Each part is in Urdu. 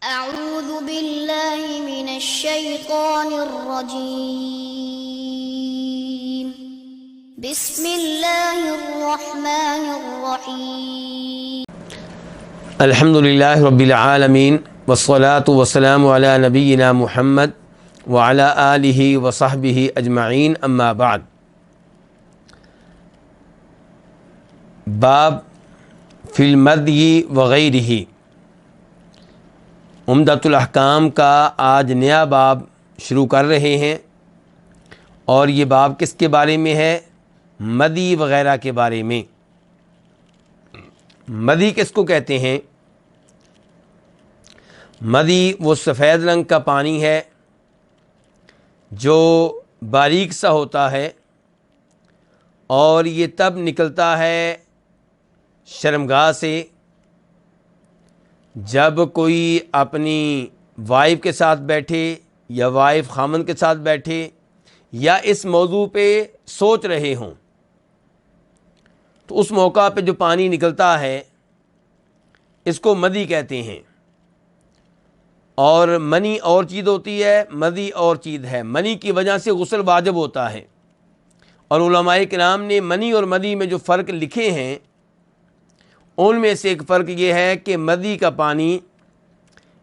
أعوذ بالله من الشيطان الرجيم بسم الله الرحمن الرحيم الحمد للہ رب العالمین والصلاة والسلام علی نبینا محمد وعلی آلہ وصحبہ اجمعین اما بعد۔ باب فی المدی وغیرہ، عمدۃ الاحکام کا آج نیا باب شروع کر رہے ہیں، اور یہ باب کس کے بارے میں ہے؟ مدی وغیرہ کے بارے میں۔ مدی کس کو کہتے ہیں؟ مدی وہ سفید رنگ کا پانی ہے جو باریک سا ہوتا ہے، اور یہ تب نکلتا ہے شرمگاہ سے جب کوئی اپنی وائف کے ساتھ بیٹھے یا وائف خامند کے ساتھ بیٹھے یا اس موضوع پہ سوچ رہے ہوں، تو اس موقع پہ جو پانی نکلتا ہے اس کو مدی کہتے ہیں۔ اور منی اور چیز ہوتی ہے، مدی اور چیز ہے۔ منی کی وجہ سے غسل واجب ہوتا ہے، اور علماء کرام نے منی اور مدی میں جو فرق لکھے ہیں ان میں سے ایک فرق یہ ہے کہ مدی کا پانی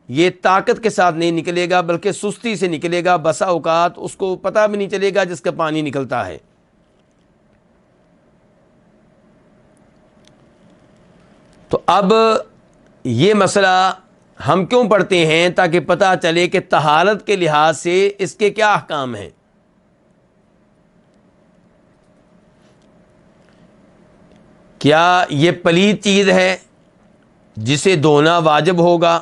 یہ طاقت کے ساتھ نہیں نکلے گا بلکہ سستی سے نکلے گا، بسا اوقات اس کو پتہ بھی نہیں چلے گا جس کا پانی نکلتا ہے۔ تو اب یہ مسئلہ ہم کیوں پڑھتے ہیں؟ تاکہ پتہ چلے کہ طہارت کے لحاظ سے اس کے کیا احکام ہیں۔ کیا یہ پلید چیز ہے جسے دھونا واجب ہوگا،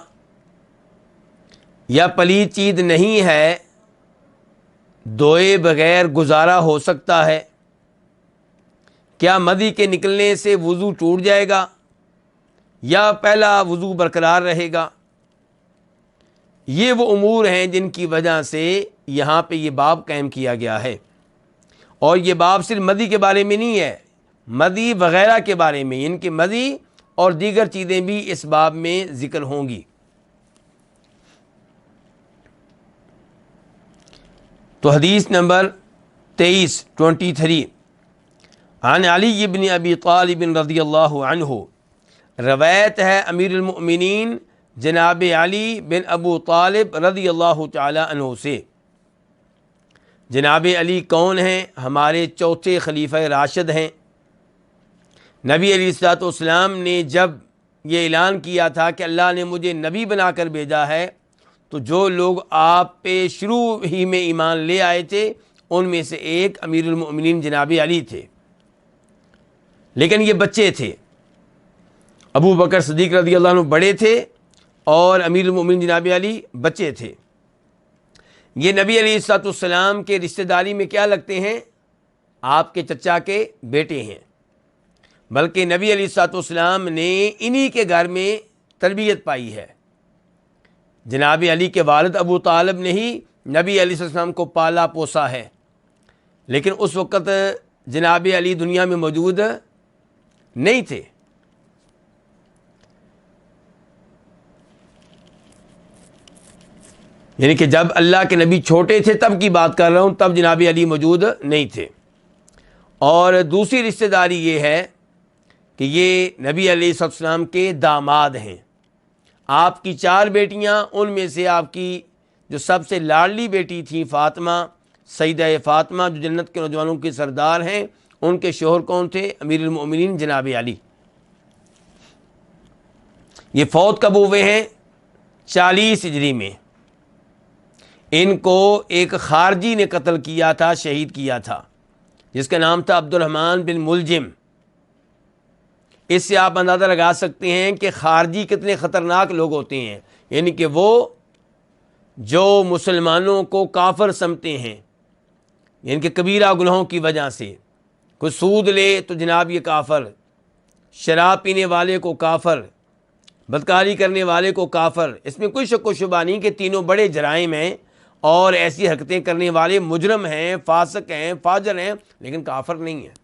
یا پلید چیز نہیں ہے، دھوئے بغیر گزارا ہو سکتا ہے؟ کیا مدی کے نکلنے سے وضو ٹوٹ جائے گا یا پہلا وضو برقرار رہے گا؟ یہ وہ امور ہیں جن کی وجہ سے یہاں پہ یہ باب قائم کیا گیا ہے۔ اور یہ باب صرف مدی کے بارے میں نہیں ہے، مدی وغیرہ کے بارے میں، ان کے مدی اور دیگر چیزیں بھی اس باب میں ذکر ہوں گی۔ تو حدیث نمبر 23 عن علی بن ابی طالب رضی اللہ عنہ، روایت ہے امیر المؤمنین جناب علی بن ابو طالب رضی اللہ تعالی عنہ سے۔ جناب علی کون ہیں؟ ہمارے چوتھے خلیفہ راشد ہیں۔ نبی علیہ الصلوۃ والسلام نے جب یہ اعلان کیا تھا کہ اللہ نے مجھے نبی بنا کر بھیجا ہے، تو جو لوگ آپ پہ شروع ہی میں ایمان لے آئے تھے ان میں سے ایک امیر المؤمنین جناب علی تھے، لیکن یہ بچے تھے۔ ابو بکر صدیق رضی اللہ عنہ بڑے تھے اور امیر المؤمنین جناب علی بچے تھے۔ یہ نبی علیہ الصلوۃ والسلام کے رشتہ داری میں کیا لگتے ہیں؟ آپ کے چچا کے بیٹے ہیں، بلکہ نبی علیہ الصلوۃ والسلام نے انہی کے گھر میں تربیت پائی ہے۔ جناب علی کے والد ابو طالب نے ہی نبی علیہ السلام کو پالا پوسا ہے، لیکن اس وقت جناب علی دنیا میں موجود نہیں تھے۔ یعنی کہ جب اللہ کے نبی چھوٹے تھے تب کی بات کر رہا ہوں، تب جناب علی موجود نہیں تھے۔ اور دوسری رشتہ داری یہ ہے کہ یہ نبی علیہ السلام کے داماد ہیں۔ آپ کی 4 بیٹیاں، ان میں سے آپ کی جو سب سے لاڈلی بیٹی تھی فاطمہ، سیدہ فاطمہ جو جنت کے نوجوانوں کے سردار ہیں، ان کے شوہر کون تھے؟ امیر المؤمنین جناب علی۔ یہ فوت کب ہوئے ہیں؟ 40 ہجری میں۔ ان کو ایک خارجی نے قتل کیا تھا، شہید کیا تھا، جس کا نام تھا عبد الرحمن بن ملجم۔ اس سے آپ اندازہ لگا سکتے ہیں کہ خارجی کتنے خطرناک لوگ ہوتے ہیں، یعنی کہ وہ جو مسلمانوں کو کافر سمجھتے ہیں، یعنی کہ کبیرہ گناہوں کی وجہ سے۔ کوئی سود لے تو جناب یہ کافر، شراب پینے والے کو کافر، بدکاری کرنے والے کو کافر۔ اس میں کوئی شک و شبہ نہیں کہ تینوں بڑے جرائم ہیں اور ایسی حرکتیں کرنے والے مجرم ہیں، فاسق ہیں، فاجر ہیں، لیکن کافر نہیں ہیں۔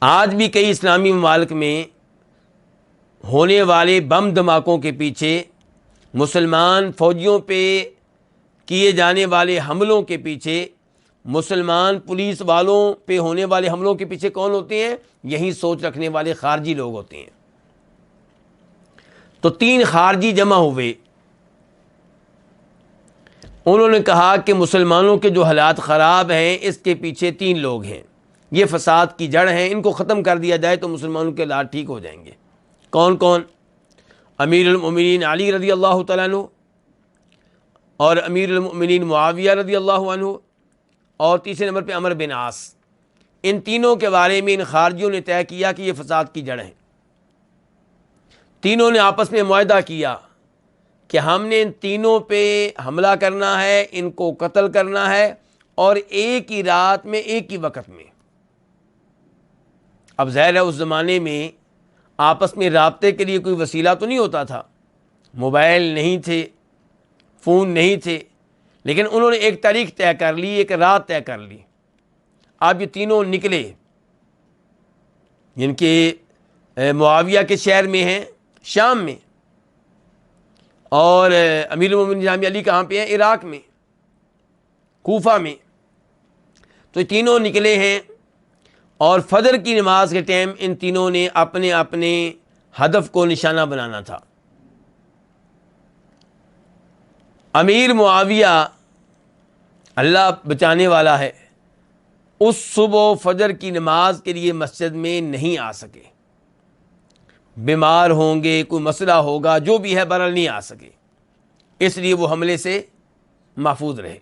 آج بھی کئی اسلامی ممالک میں ہونے والے بم دھماکوں کے پیچھے، مسلمان فوجیوں پہ کیے جانے والے حملوں کے پیچھے، مسلمان پولیس والوں پہ ہونے والے حملوں کے پیچھے کون ہوتے ہیں؟ یہی سوچ رکھنے والے خارجی لوگ ہوتے ہیں۔ تو 3 خارجی جمع ہوئے، انہوں نے کہا کہ مسلمانوں کے جو حالات خراب ہیں اس کے پیچھے 3 لوگ ہیں، یہ فساد کی جڑ ہیں، ان کو ختم کر دیا جائے تو مسلمانوں کے حالات ٹھیک ہو جائیں گے۔ کون کون؟ امیر المؤمنین علی رضی اللہ تعالیٰ عنہ، اور امیر المؤمنین معاویہ رضی اللہ عنہ، اور تیسرے نمبر پہ عمرو بن عاص۔ ان تینوں کے بارے میں ان خارجیوں نے طے کیا کہ یہ فساد کی جڑ ہیں۔ تینوں نے آپس میں معاہدہ کیا کہ ہم نے ان تینوں پہ حملہ کرنا ہے، ان کو قتل کرنا ہے، اور ایک ہی رات میں، ایک ہی وقت میں۔ اب ظاہر ہے اس زمانے میں آپس میں رابطے کے لیے کوئی وسیلہ تو نہیں ہوتا تھا، موبائل نہیں تھے، فون نہیں تھے، لیکن انہوں نے ایک تاریخ طے کر لی، ایک رات طے کر لی۔ اب یہ تینوں نکلے، جن کے معاویہ کے شہر میں ہیں، شام میں، اور امیر المومنین جامع علی کہاں پہ ہیں؟ عراق میں، کوفہ میں۔ تو یہ تینوں نکلے ہیں، اور فجر کی نماز کے ٹائم ان تینوں نے اپنے اپنے ہدف کو نشانہ بنانا تھا۔ امیر معاویہ، اللہ بچانے والا ہے، اس صبح فجر کی نماز کے لیے مسجد میں نہیں آ سکے، بیمار ہوں گے، کوئی مسئلہ ہوگا، جو بھی ہے بہرحال نہیں آ سکے، اس لیے وہ حملے سے محفوظ رہے۔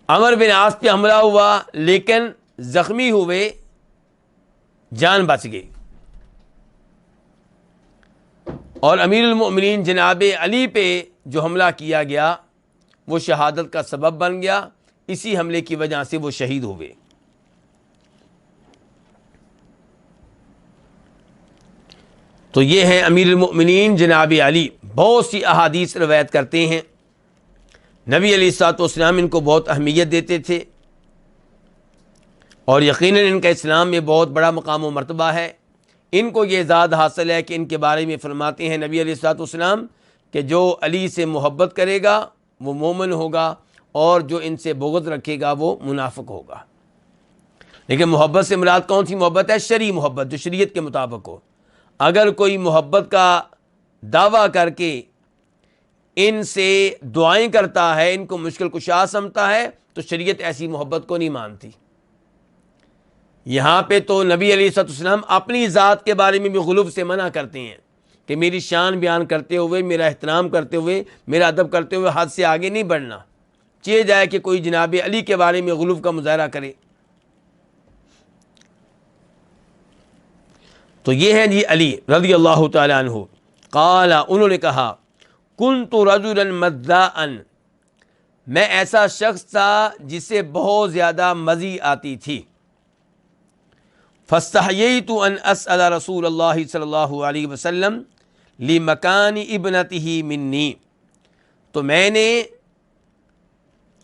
عمرو بن عاص پہ حملہ ہوا لیکن زخمی ہوئے، جان بچ گئی، اور امیر المؤمنین جناب علی پہ جو حملہ کیا گیا وہ شہادت کا سبب بن گیا، اسی حملے کی وجہ سے وہ شہید ہوئے۔ تو یہ ہے امیر المؤمنین جناب علی۔ بہت سی احادیث روایت کرتے ہیں، نبی علیہ الصلوۃ والسلام ان کو بہت اہمیت دیتے تھے، اور یقیناً ان کا اسلام میں بہت بڑا مقام و مرتبہ ہے۔ ان کو یہ اعزاز حاصل ہے کہ ان کے بارے میں فرماتے ہیں نبی علیہ الصلوۃ والسلام کہ جو علی سے محبت کرے گا وہ مومن ہوگا، اور جو ان سے بغض رکھے گا وہ منافق ہوگا۔ لیکن محبت سے مراد کون سی محبت ہے؟ شرعی محبت، جو شریعت کے مطابق ہو۔ اگر کوئی محبت کا دعویٰ کر کے ان سے دعائیں کرتا ہے، ان کو مشکل کشا سمجھتا ہے، تو شریعت ایسی محبت کو نہیں مانتی۔ یہاں پہ تو نبی علیہ الصلوۃ والسلام اپنی ذات کے بارے میں بھی غلو سے منع کرتے ہیں کہ میری شان بیان کرتے ہوئے، میرا احترام کرتے ہوئے، میرا ادب کرتے ہوئے حد سے آگے نہیں بڑھنا، چاہے جائے کہ کوئی جناب علی کے بارے میں غلو کا مظاہرہ کرے۔ تو یہ ہے جی علی رضی اللہ تعالی عنہ۔ قال، انہوں نے کہا، کنت رجلا مذاء، میں ایسا شخص تھا جسے بہت زیادہ مزی آتی تھی۔ فاستحییت ان اسأل رسول اللہ صلی اللہ علیہ وسلم لمکان ابنتہ منی، تو میں نے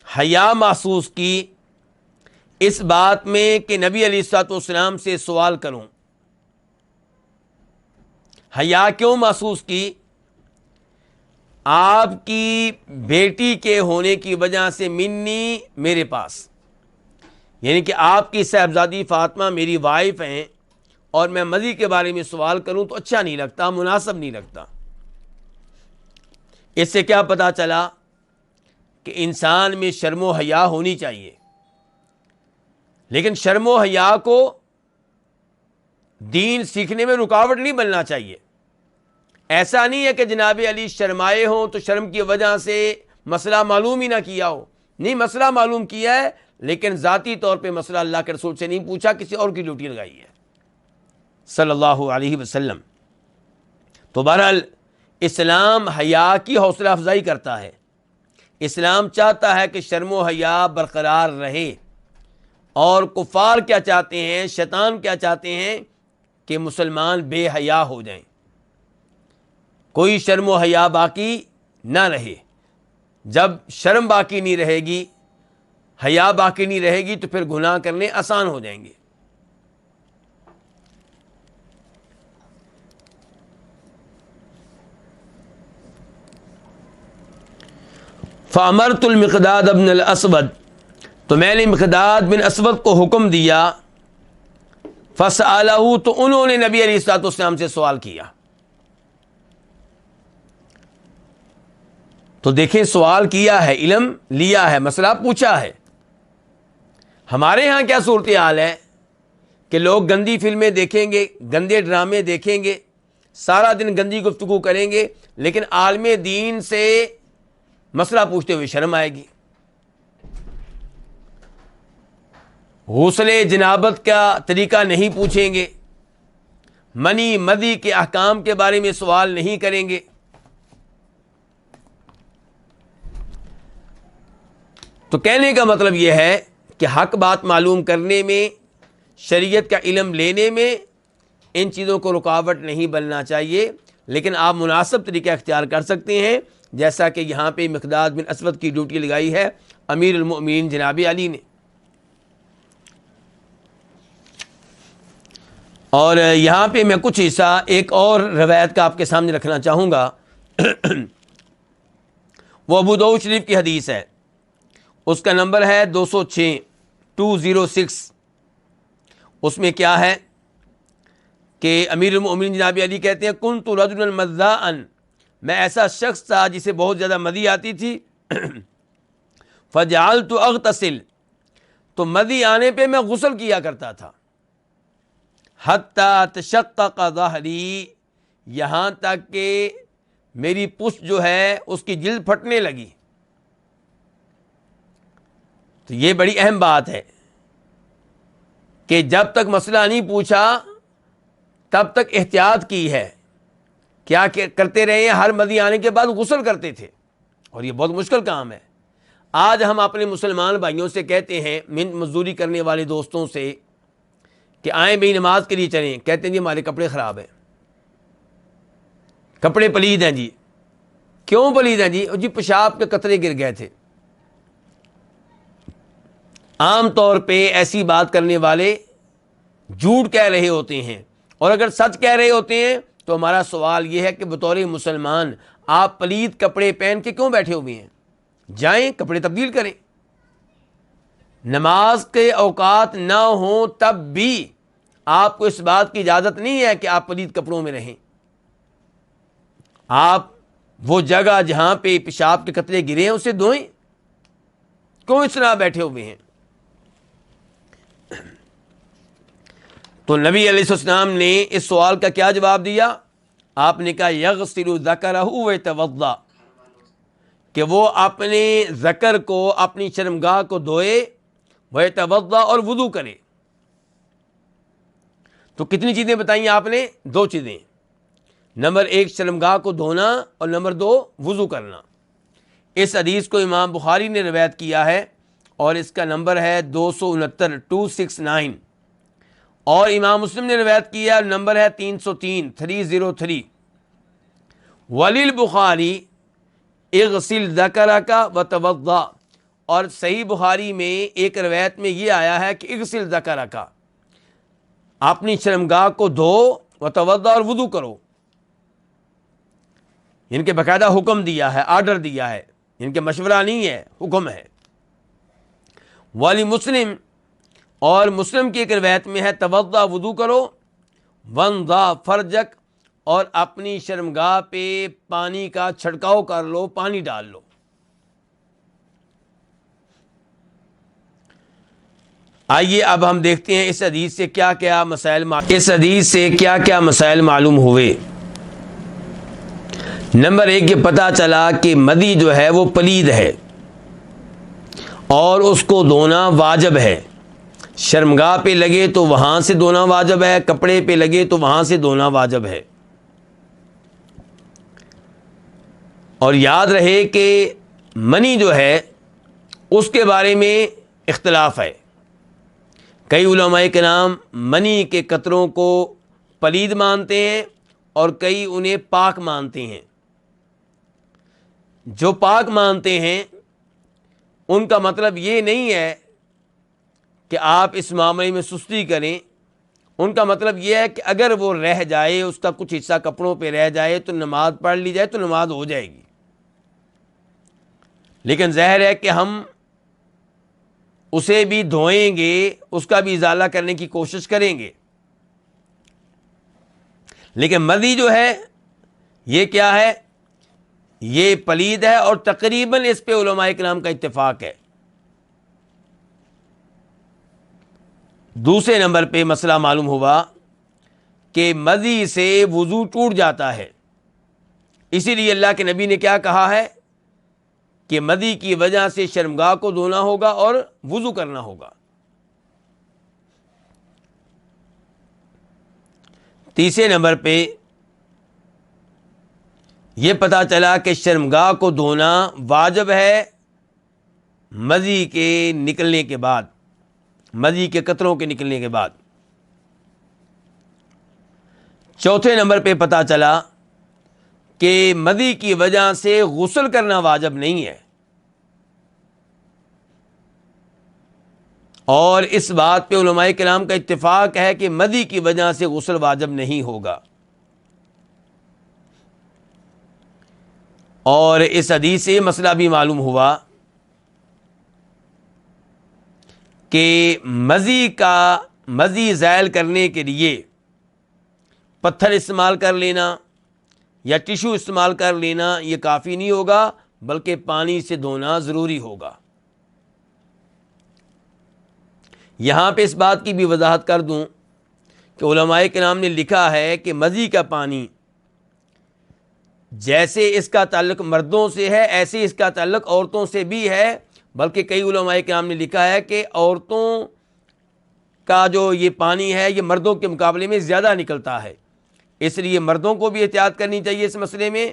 حیا محسوس کی اس بات میں کہ نبی علیہ الصلوۃ والسلام سے سوال کروں۔ حیا کیوں محسوس کی؟ آپ کی بیٹی کے ہونے کی وجہ سے، منی میرے پاس، یعنی کہ آپ کی صاحبزادی فاطمہ میری وائف ہیں، اور میں مزی کے بارے میں سوال کروں تو اچھا نہیں لگتا، مناسب نہیں لگتا۔ اس سے کیا پتہ چلا کہ انسان میں شرم و حیا ہونی چاہیے، لیکن شرم و حیا کو دین سیکھنے میں رکاوٹ نہیں بننا چاہیے۔ ایسا نہیں ہے کہ جناب علی شرمائے ہوں تو شرم کی وجہ سے مسئلہ معلوم ہی نہ کیا ہو، نہیں، مسئلہ معلوم کیا ہے، لیکن ذاتی طور پہ مسئلہ اللہ کے رسول سے نہیں پوچھا، کسی اور کی ڈیوٹی لگائی ہے صلی اللہ علیہ وسلم۔ تو بہرحال اسلام حیا کی حوصلہ افزائی کرتا ہے، اسلام چاہتا ہے کہ شرم و حیا برقرار رہے، اور کفار کیا چاہتے ہیں، شیطان کیا چاہتے ہیں کہ مسلمان بے حیا ہو جائیں، کوئی شرم و حیا باقی نہ رہے۔ جب شرم باقی نہیں رہے گی، حیا باقی نہیں رہے گی، تو پھر گناہ کرنے آسان ہو جائیں گے۔ فامرت المقداد بن الاسود، تو میں نے مقداد بن اسود کو حکم دیا، فسألہ، تو انہوں نے نبی علیہ الصلوۃ والسلام سے سوال کیا۔ تو دیکھیں سوال کیا ہے، علم لیا ہے، مسئلہ پوچھا ہے۔ ہمارے ہاں کیا صورتحال ہے کہ لوگ گندی فلمیں دیکھیں گے، گندے ڈرامے دیکھیں گے، سارا دن گندی گفتگو کریں گے، لیکن عالم دین سے مسئلہ پوچھتے ہوئے شرم آئے گی۔ غسل جنابت کا طریقہ نہیں پوچھیں گے، منی مدی کے احکام کے بارے میں سوال نہیں کریں گے۔ تو کہنے کا مطلب یہ ہے کہ حق بات معلوم کرنے میں، شریعت کا علم لینے میں ان چیزوں کو رکاوٹ نہیں بننا چاہیے، لیکن آپ مناسب طریقہ اختیار کر سکتے ہیں، جیسا کہ یہاں پہ مقداد بن اسود کی ڈیوٹی لگائی ہے امیر المؤمنین جناب علی نے۔ اور یہاں پہ میں کچھ حصہ ایک اور روایت کا آپ کے سامنے رکھنا چاہوں گا۔ وہ ابو داؤد شریف کی حدیث ہے، اس کا نمبر ہے 206 اس میں کیا ہے کہ امیر المؤمنین جناب علی کہتے ہیں کنت رجلا مذاء، میں ایسا شخص تھا جسے بہت زیادہ مدی آتی تھی، فجعلت اغتسل، تو مدی آنے پہ میں غسل کیا کرتا تھا، حتی تشقق ظہری، یہاں تک کہ میری پشت جو ہے اس کی جلد پھٹنے لگی۔ تو یہ بڑی اہم بات ہے کہ جب تک مسئلہ نہیں پوچھا تب تک احتیاط کی ہے۔ کیا کرتے رہے ہیں، ہر مدی آنے کے بعد غسل کرتے تھے، اور یہ بہت مشکل کام ہے۔ آج ہم اپنے مسلمان بھائیوں سے کہتے ہیں، محنت مزدوری کرنے والے دوستوں سے کہ آئیں بھائی نماز کے لیے چلیں، کہتے ہیں جی ہمارے کپڑے خراب ہیں، کپڑے پلید ہیں جی۔ کیوں پلید ہیں جی پیشاب کے قطرے گر گئے تھے۔ عام طور پہ ایسی بات کرنے والے جھوٹ کہہ رہے ہوتے ہیں، اور اگر سچ کہہ رہے ہوتے ہیں تو ہمارا سوال یہ ہے کہ بطور مسلمان آپ پلید کپڑے پہن کے کیوں بیٹھے ہوئے ہیں؟ جائیں کپڑے تبدیل کریں۔ نماز کے اوقات نہ ہوں تب بھی آپ کو اس بات کی اجازت نہیں ہے کہ آپ پلید کپڑوں میں رہیں۔ آپ وہ جگہ جہاں پہ پیشاب کے قطرے گرے ہیں اسے دھوئیں، کیوں اس طرح بیٹھے ہوئے ہیں؟ تو نبی علیہ السلام نے اس سوال کا کیا جواب دیا؟ آپ نے کہا یغسل ذکرہ ویتوضا، کہ وہ اپنے ذکر کو، اپنی شرمگاہ کو دھوئے، ویتوضا، اور وضو کرے۔ تو کتنی چیزیں بتائیں آپ نے؟ 2 چیزیں، نمبر 1 شرمگاہ کو دھونا، اور نمبر 2 وضو کرنا۔ اس حدیث کو امام بخاری نے روایت کیا ہے، اور اس کا نمبر ہے 269 اور امام مسلم نے روایت کیا، نمبر ہے 303 وللبخاری اغسل ذکرک وتوضا، اور صحیح بخاری میں ایک روایت میں یہ آیا ہے کہ اغسل ذکرک، اپنی شرمگاہ کو دھو، وتوضا، اور وضو کرو۔ ان کے باقاعدہ حکم دیا ہے، آرڈر دیا ہے، ان کے مشورہ نہیں ہے، حکم ہے۔ والی مسلم، اور مسلم کی ایک روایت میں ہے توضا، وضو کرو، ونضا فرجک، اور اپنی شرمگاہ پہ پانی کا چھڑکاؤ کر لو، پانی ڈال لو۔ آئیے اب ہم دیکھتے ہیں اس حدیث سے کیا کیا مسائل معلوم ہوئے۔ نمبر 1 یہ پتہ چلا کہ مدی جو ہے وہ پلید ہے اور اس کو دھونا واجب ہے۔ شرمگاہ پہ لگے تو وہاں سے دھونا واجب ہے، کپڑے پہ لگے تو وہاں سے دھونا واجب ہے۔ اور یاد رہے کہ منی جو ہے اس کے بارے میں اختلاف ہے۔ کئی علماء کرام منی کے قطروں کو پلید مانتے ہیں اور کئی انہیں پاک مانتے ہیں۔ جو پاک مانتے ہیں ان کا مطلب یہ نہیں ہے کہ آپ اس معاملے میں سستی کریں، ان کا مطلب یہ ہے کہ اگر وہ رہ جائے، اس کا کچھ حصہ کپڑوں پہ رہ جائے تو نماز پڑھ لی جائے تو نماز ہو جائے گی۔ لیکن ظاہر ہے کہ ہم اسے بھی دھوئیں گے، اس کا بھی ازالہ کرنے کی کوشش کریں گے، لیکن مذی جو ہے یہ کیا ہے؟ یہ پلید ہے، اور تقریباً اس پہ علماء کرام کا اتفاق ہے۔ دوسرے نمبر پہ مسئلہ معلوم ہوا کہ مذی سے وضو ٹوٹ جاتا ہے، اسی لیے اللہ کے نبی نے کیا کہا ہے کہ مذی کی وجہ سے شرمگاہ کو دھونا ہوگا اور وضو کرنا ہوگا۔ تیسرے نمبر پہ یہ پتا چلا کہ شرمگاہ کو دھونا واجب ہے مذی کے نکلنے کے بعد، مذی کے قطروں کے نکلنے کے بعد۔ چوتھے نمبر پہ پتا چلا کہ مذی کی وجہ سے غسل کرنا واجب نہیں ہے، اور اس بات پہ علماء کرام کا اتفاق ہے کہ مذی کی وجہ سے غسل واجب نہیں ہوگا۔ اور اس حدیث سے یہ مسئلہ بھی معلوم ہوا کہ مذی زائل کرنے کے لیے پتھر استعمال کر لینا یا ٹیشو استعمال کر لینا یہ کافی نہیں ہوگا، بلکہ پانی سے دھونا ضروری ہوگا۔ یہاں پہ اس بات کی بھی وضاحت کر دوں کہ علماء کرام نے لکھا ہے کہ مذی کا پانی جیسے اس کا تعلق مردوں سے ہے، ایسے اس کا تعلق عورتوں سے بھی ہے، بلکہ کئی علماء کرام نے لکھا ہے کہ عورتوں کا جو یہ پانی ہے یہ مردوں کے مقابلے میں زیادہ نکلتا ہے، اس لیے مردوں کو بھی احتیاط کرنی چاہیے اس مسئلے میں،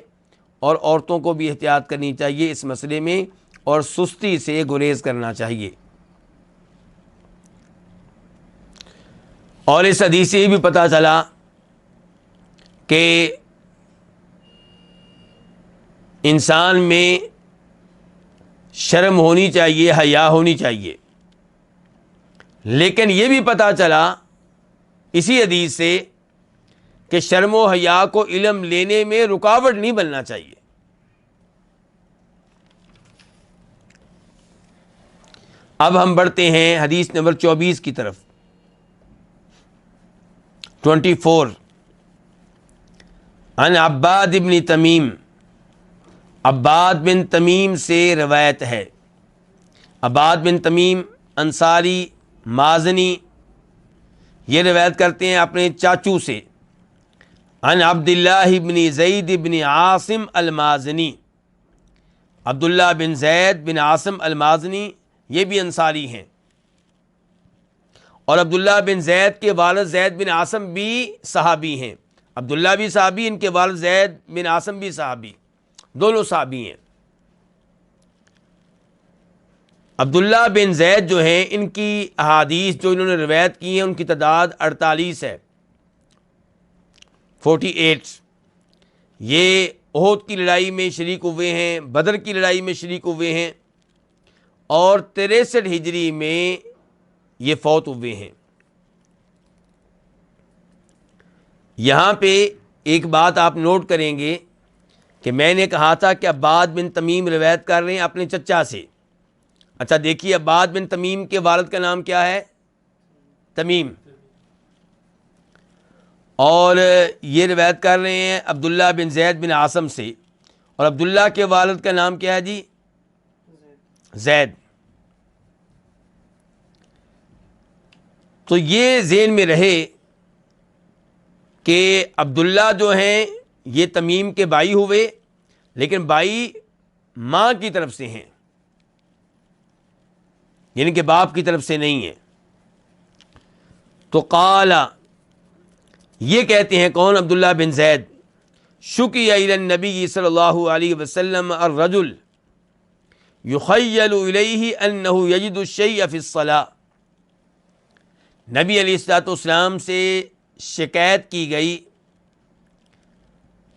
اور عورتوں کو بھی احتیاط کرنی چاہیے اس مسئلے میں، اور سستی سے گریز کرنا چاہیے۔ اور اس حدیث سے یہ بھی پتہ چلا کہ انسان میں شرم ہونی چاہیے، حیا ہونی چاہیے، لیکن یہ بھی پتہ چلا اسی حدیث سے کہ شرم و حیا کو علم لینے میں رکاوٹ نہیں بننا چاہیے۔ اب ہم بڑھتے ہیں حدیث نمبر 24 کی طرف۔ 24 عن عباد بن تمیم، عباد بن تمیم سے روایت ہے۔ عباد بن تمیم انصاری مازنی، یہ روایت کرتے ہیں اپنے چاچو سے، عن عبداللہ بن زید بن عاصم المازنی، عبداللہ بن زید بن عاصم المازنی یہ بھی انصاری ہیں، اور عبداللہ بن زید کے والد زید بن عاصم بھی صحابی ہیں، عبداللہ بھی صحابی، ان کے والد زید بن عاصم بھی صحابی، دونوں صحابی ہیں۔ عبداللہ بن زید جو ہیں ان کی احادیث جو انہوں نے روایت کی ہیں ان کی تعداد 48 ہے، 48۔ یہ احد کی لڑائی میں شریک ہوئے ہیں، بدر کی لڑائی میں شریک ہوئے ہیں، اور 63 ہجری میں یہ فوت ہوئے ہیں۔ یہاں پہ ایک بات آپ نوٹ کریں گے کہ میں نے کہا تھا کہ عباد بن تمیم روایت کر رہے ہیں اپنے چچا سے۔ اچھا دیکھیے، عباد بن تمیم کے والد کا نام کیا ہے؟ تمیم، اور یہ روایت کر رہے ہیں عبداللہ بن زید بن عاصم سے، اور عبداللہ کے والد کا نام کیا ہے جی؟ زید۔ تو یہ ذہن میں رہے کہ عبداللہ جو ہیں یہ تمیم کے بھائی ہوئے، لیکن بھائی ماں کی طرف سے ہیں، یعنی کہ باپ کی طرف سے نہیں ہیں۔ تو قال، یہ کہتے ہیں کون؟ عبداللہ بن زید، شکی الی النبی صلی اللہ علیہ وسلم الرجل یخیل الیہ انہ یجد الشیء فی الصلاۃ، نبی علیہ الصلوۃ والسلام سے شکایت کی گئی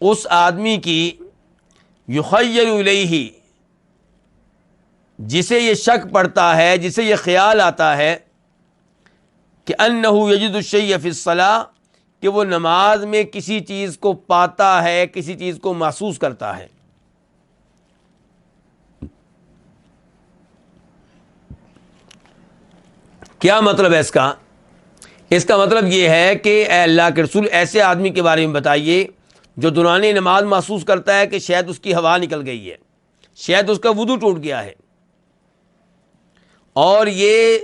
اس آدمی کی، یخیل الیہ، جسے یہ شک پڑتا ہے، جسے یہ خیال آتا ہے کہ انہ یجد الشیء فی الصلاۃ، کہ وہ نماز میں کسی چیز کو پاتا ہے، کسی چیز کو محسوس کرتا ہے۔ کیا مطلب ہے اس کا؟ اس کا مطلب یہ ہے کہ اے اللہ کے رسول ایسے آدمی کے بارے میں بتائیے جو دوران نماز محسوس کرتا ہے کہ شاید اس کی ہوا نکل گئی ہے، شاید اس کا وضو ٹوٹ گیا ہے، اور یہ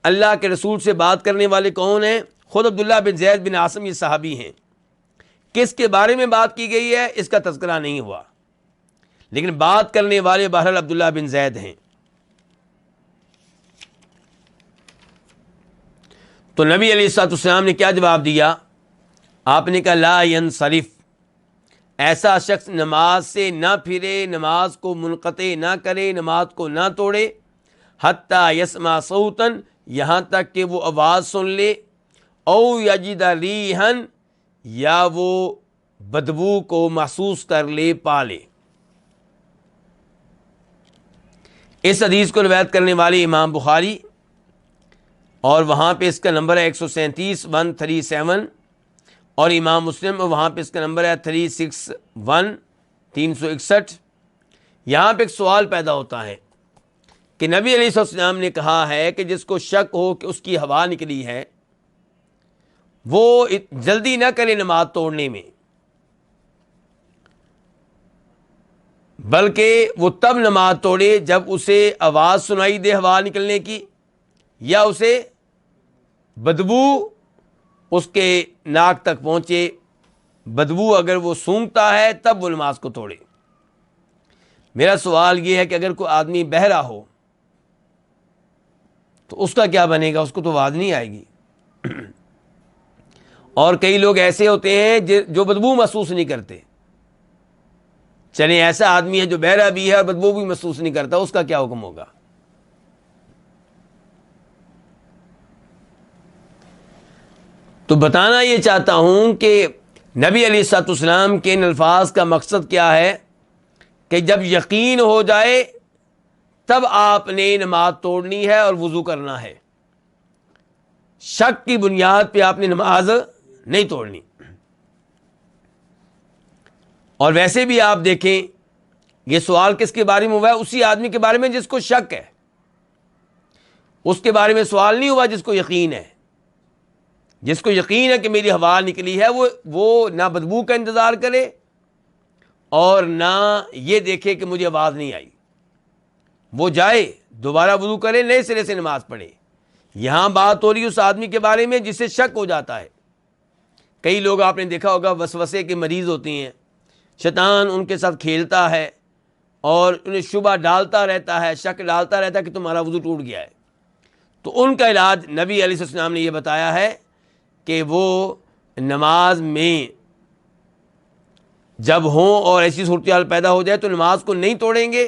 اللہ کے رسول سے بات کرنے والے کون ہیں؟ خود عبداللہ بن زید بن عاصم یہ صحابی ہیں۔ کس کے بارے میں بات کی گئی ہے اس کا تذکرہ نہیں ہوا، لیکن بات کرنے والے بہرحال عبداللہ بن زید ہیں۔ تو نبی علیہ الصلوۃ والسلام نے کیا جواب دیا؟ آپ نے کہا لا ینصرف، ایسا شخص نماز سے نہ پھرے، نماز کو منقطع نہ کرے، نماز کو نہ توڑے، حتی یسمع صوتا، یہاں تک کہ وہ آواز سن لے، او یجد ریحا، یا وہ بدبو کو محسوس کر لے، پا لے۔ اس حدیث کو روایت کرنے والے امام بخاری، اور وہاں پہ اس کا نمبر ہے 137 137، اور امام مسلم وہاں پہ اس کا نمبر ہے 361 361۔ یہاں پہ ایک سوال پیدا ہوتا ہے کہ نبی علیہ السلام نے کہا ہے کہ جس کو شک ہو کہ اس کی ہوا نکلی ہے وہ جلدی نہ کرے نماز توڑنے میں، بلکہ وہ تب نماز توڑے جب اسے آواز سنائی دے ہوا نکلنے کی، یا اسے بدبو اس کے ناک تک پہنچے، بدبو اگر وہ سونگھتا ہے تب وہ نماز کو توڑے۔ میرا سوال یہ ہے کہ اگر کوئی آدمی بہرا ہو تو اس کا کیا بنے گا؟ اس کو تو آواز نہیں آئے گی۔ اور کئی لوگ ایسے ہوتے ہیں جو بدبو محسوس نہیں کرتے۔ چلیں ایسا آدمی ہے جو بہرا بھی ہے اور بدبو بھی محسوس نہیں کرتا، اس کا کیا حکم ہوگا؟ تو بتانا یہ چاہتا ہوں کہ نبی علیہ الصلوۃ والسلام کے ان الفاظ کا مقصد کیا ہے کہ جب یقین ہو جائے تب آپ نے نماز توڑنی ہے اور وضو کرنا ہے، شک کی بنیاد پہ آپ نے نماز نہیں توڑنی۔ اور ویسے بھی آپ دیکھیں یہ سوال کس کے بارے میں ہوا ہے؟ اسی آدمی کے بارے میں جس کو شک ہے، اس کے بارے میں سوال نہیں ہوا جس کو یقین ہے۔ جس کو یقین ہے کہ میری ہوا نکلی ہے وہ نہ بدبو کا انتظار کرے اور نہ یہ دیکھے کہ مجھے آواز نہیں آئی، وہ جائے دوبارہ وضو کرے، نئے سرے سے نماز پڑھے۔ یہاں بات ہو رہی اس آدمی کے بارے میں جسے شک ہو جاتا ہے۔ کئی لوگ آپ نے دیکھا ہوگا وسوسے کے مریض ہوتے ہیں، شیطان ان کے ساتھ کھیلتا ہے اور انہیں شبہ ڈالتا رہتا ہے، شک ڈالتا رہتا ہے کہ تمہارا وضو ٹوٹ گیا ہے۔ تو ان کا علاج نبی علیہ السلام نے یہ بتایا ہے کہ وہ نماز میں جب ہوں اور ایسی صورتحال پیدا ہو جائے تو نماز کو نہیں توڑیں گے،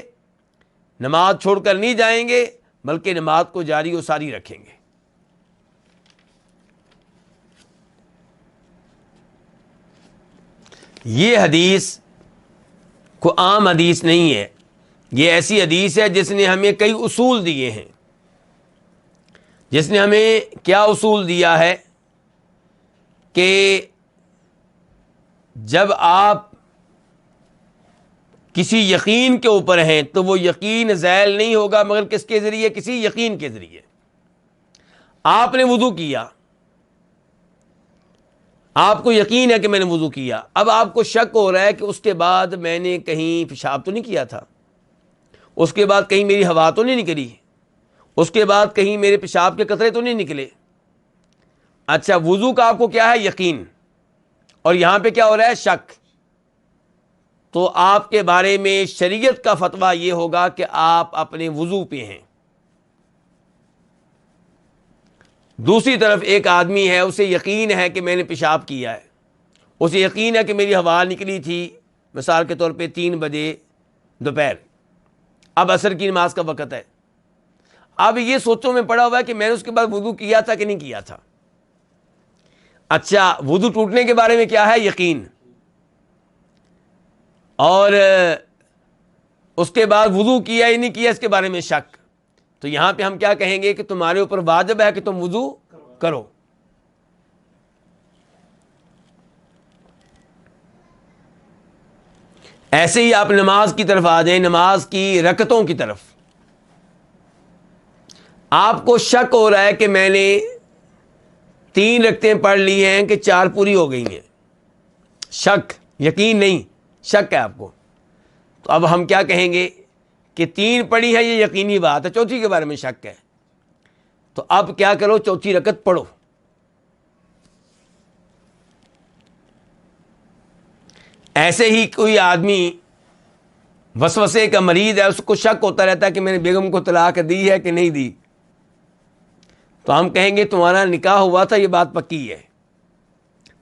نماز چھوڑ کر نہیں جائیں گے، بلکہ نماز کو جاری و ساری رکھیں گے۔ یہ حدیث کو عام حدیث نہیں ہے، یہ ایسی حدیث ہے جس نے ہمیں کئی اصول دیے ہیں۔ جس نے ہمیں کیا اصول دیا ہے کہ جب آپ کسی یقین کے اوپر ہیں تو وہ یقین زائل نہیں ہوگا مگر کس کے ذریعے؟ کسی یقین کے ذریعے۔ آپ نے وضو کیا، آپ کو یقین ہے کہ میں نے وضو کیا، اب آپ کو شک ہو رہا ہے کہ اس کے بعد میں نے کہیں پیشاب تو نہیں کیا تھا، اس کے بعد کہیں میری ہوا تو نہیں نکلی، اس کے بعد کہیں میرے پیشاب کے قطرے تو نہیں نکلے۔ اچھا، وضو کا آپ کو کیا ہے؟ یقین، اور یہاں پہ کیا ہو رہا ہے؟ شک۔ تو آپ کے بارے میں شریعت کا فتویٰ یہ ہوگا کہ آپ اپنے وضو پہ ہیں۔ دوسری طرف ایک آدمی ہے، اسے یقین ہے کہ میں نے پیشاب کیا ہے، اسے یقین ہے کہ میری ہوا نکلی تھی مثال کے طور پہ 3 بجے دوپہر، اب عصر کی نماز کا وقت ہے، اب یہ سوچوں میں پڑا ہوا ہے کہ میں نے اس کے بعد وضو کیا تھا کہ نہیں کیا تھا۔ اچھا، وضو ٹوٹنے کے بارے میں کیا ہے؟ یقین، اور اس کے بعد وضو کیا ہی نہیں کیا اس کے بارے میں شک۔ تو یہاں پہ ہم کیا کہیں گے کہ تمہارے اوپر واجب ہے کہ تم وضو کرو۔ ایسے ہی آپ نماز کی طرف آ جائیں، نماز کی رکعتوں کی طرف۔ آپ کو شک ہو رہا ہے کہ میں نے 3 رکعتیں پڑھ لی ہیں کہ 4 پوری ہو گئی ہیں، شک، یقین نہیں، شک ہے آپ کو، تو اب ہم کیا کہیں گے کہ 3 پڑھی ہے یہ یقینی بات ہے، چوتھی کے بارے میں شک ہے، تو اب کیا کرو، چوتھی رکعت پڑھو۔ ایسے ہی کوئی آدمی وسوسے کا مریض ہے، اس کو شک ہوتا رہتا ہے کہ میں نے بیگم کو طلاق دی ہے کہ نہیں دی، تو ہم کہیں گے تمہارا نکاح ہوا تھا، یہ بات پکی ہے،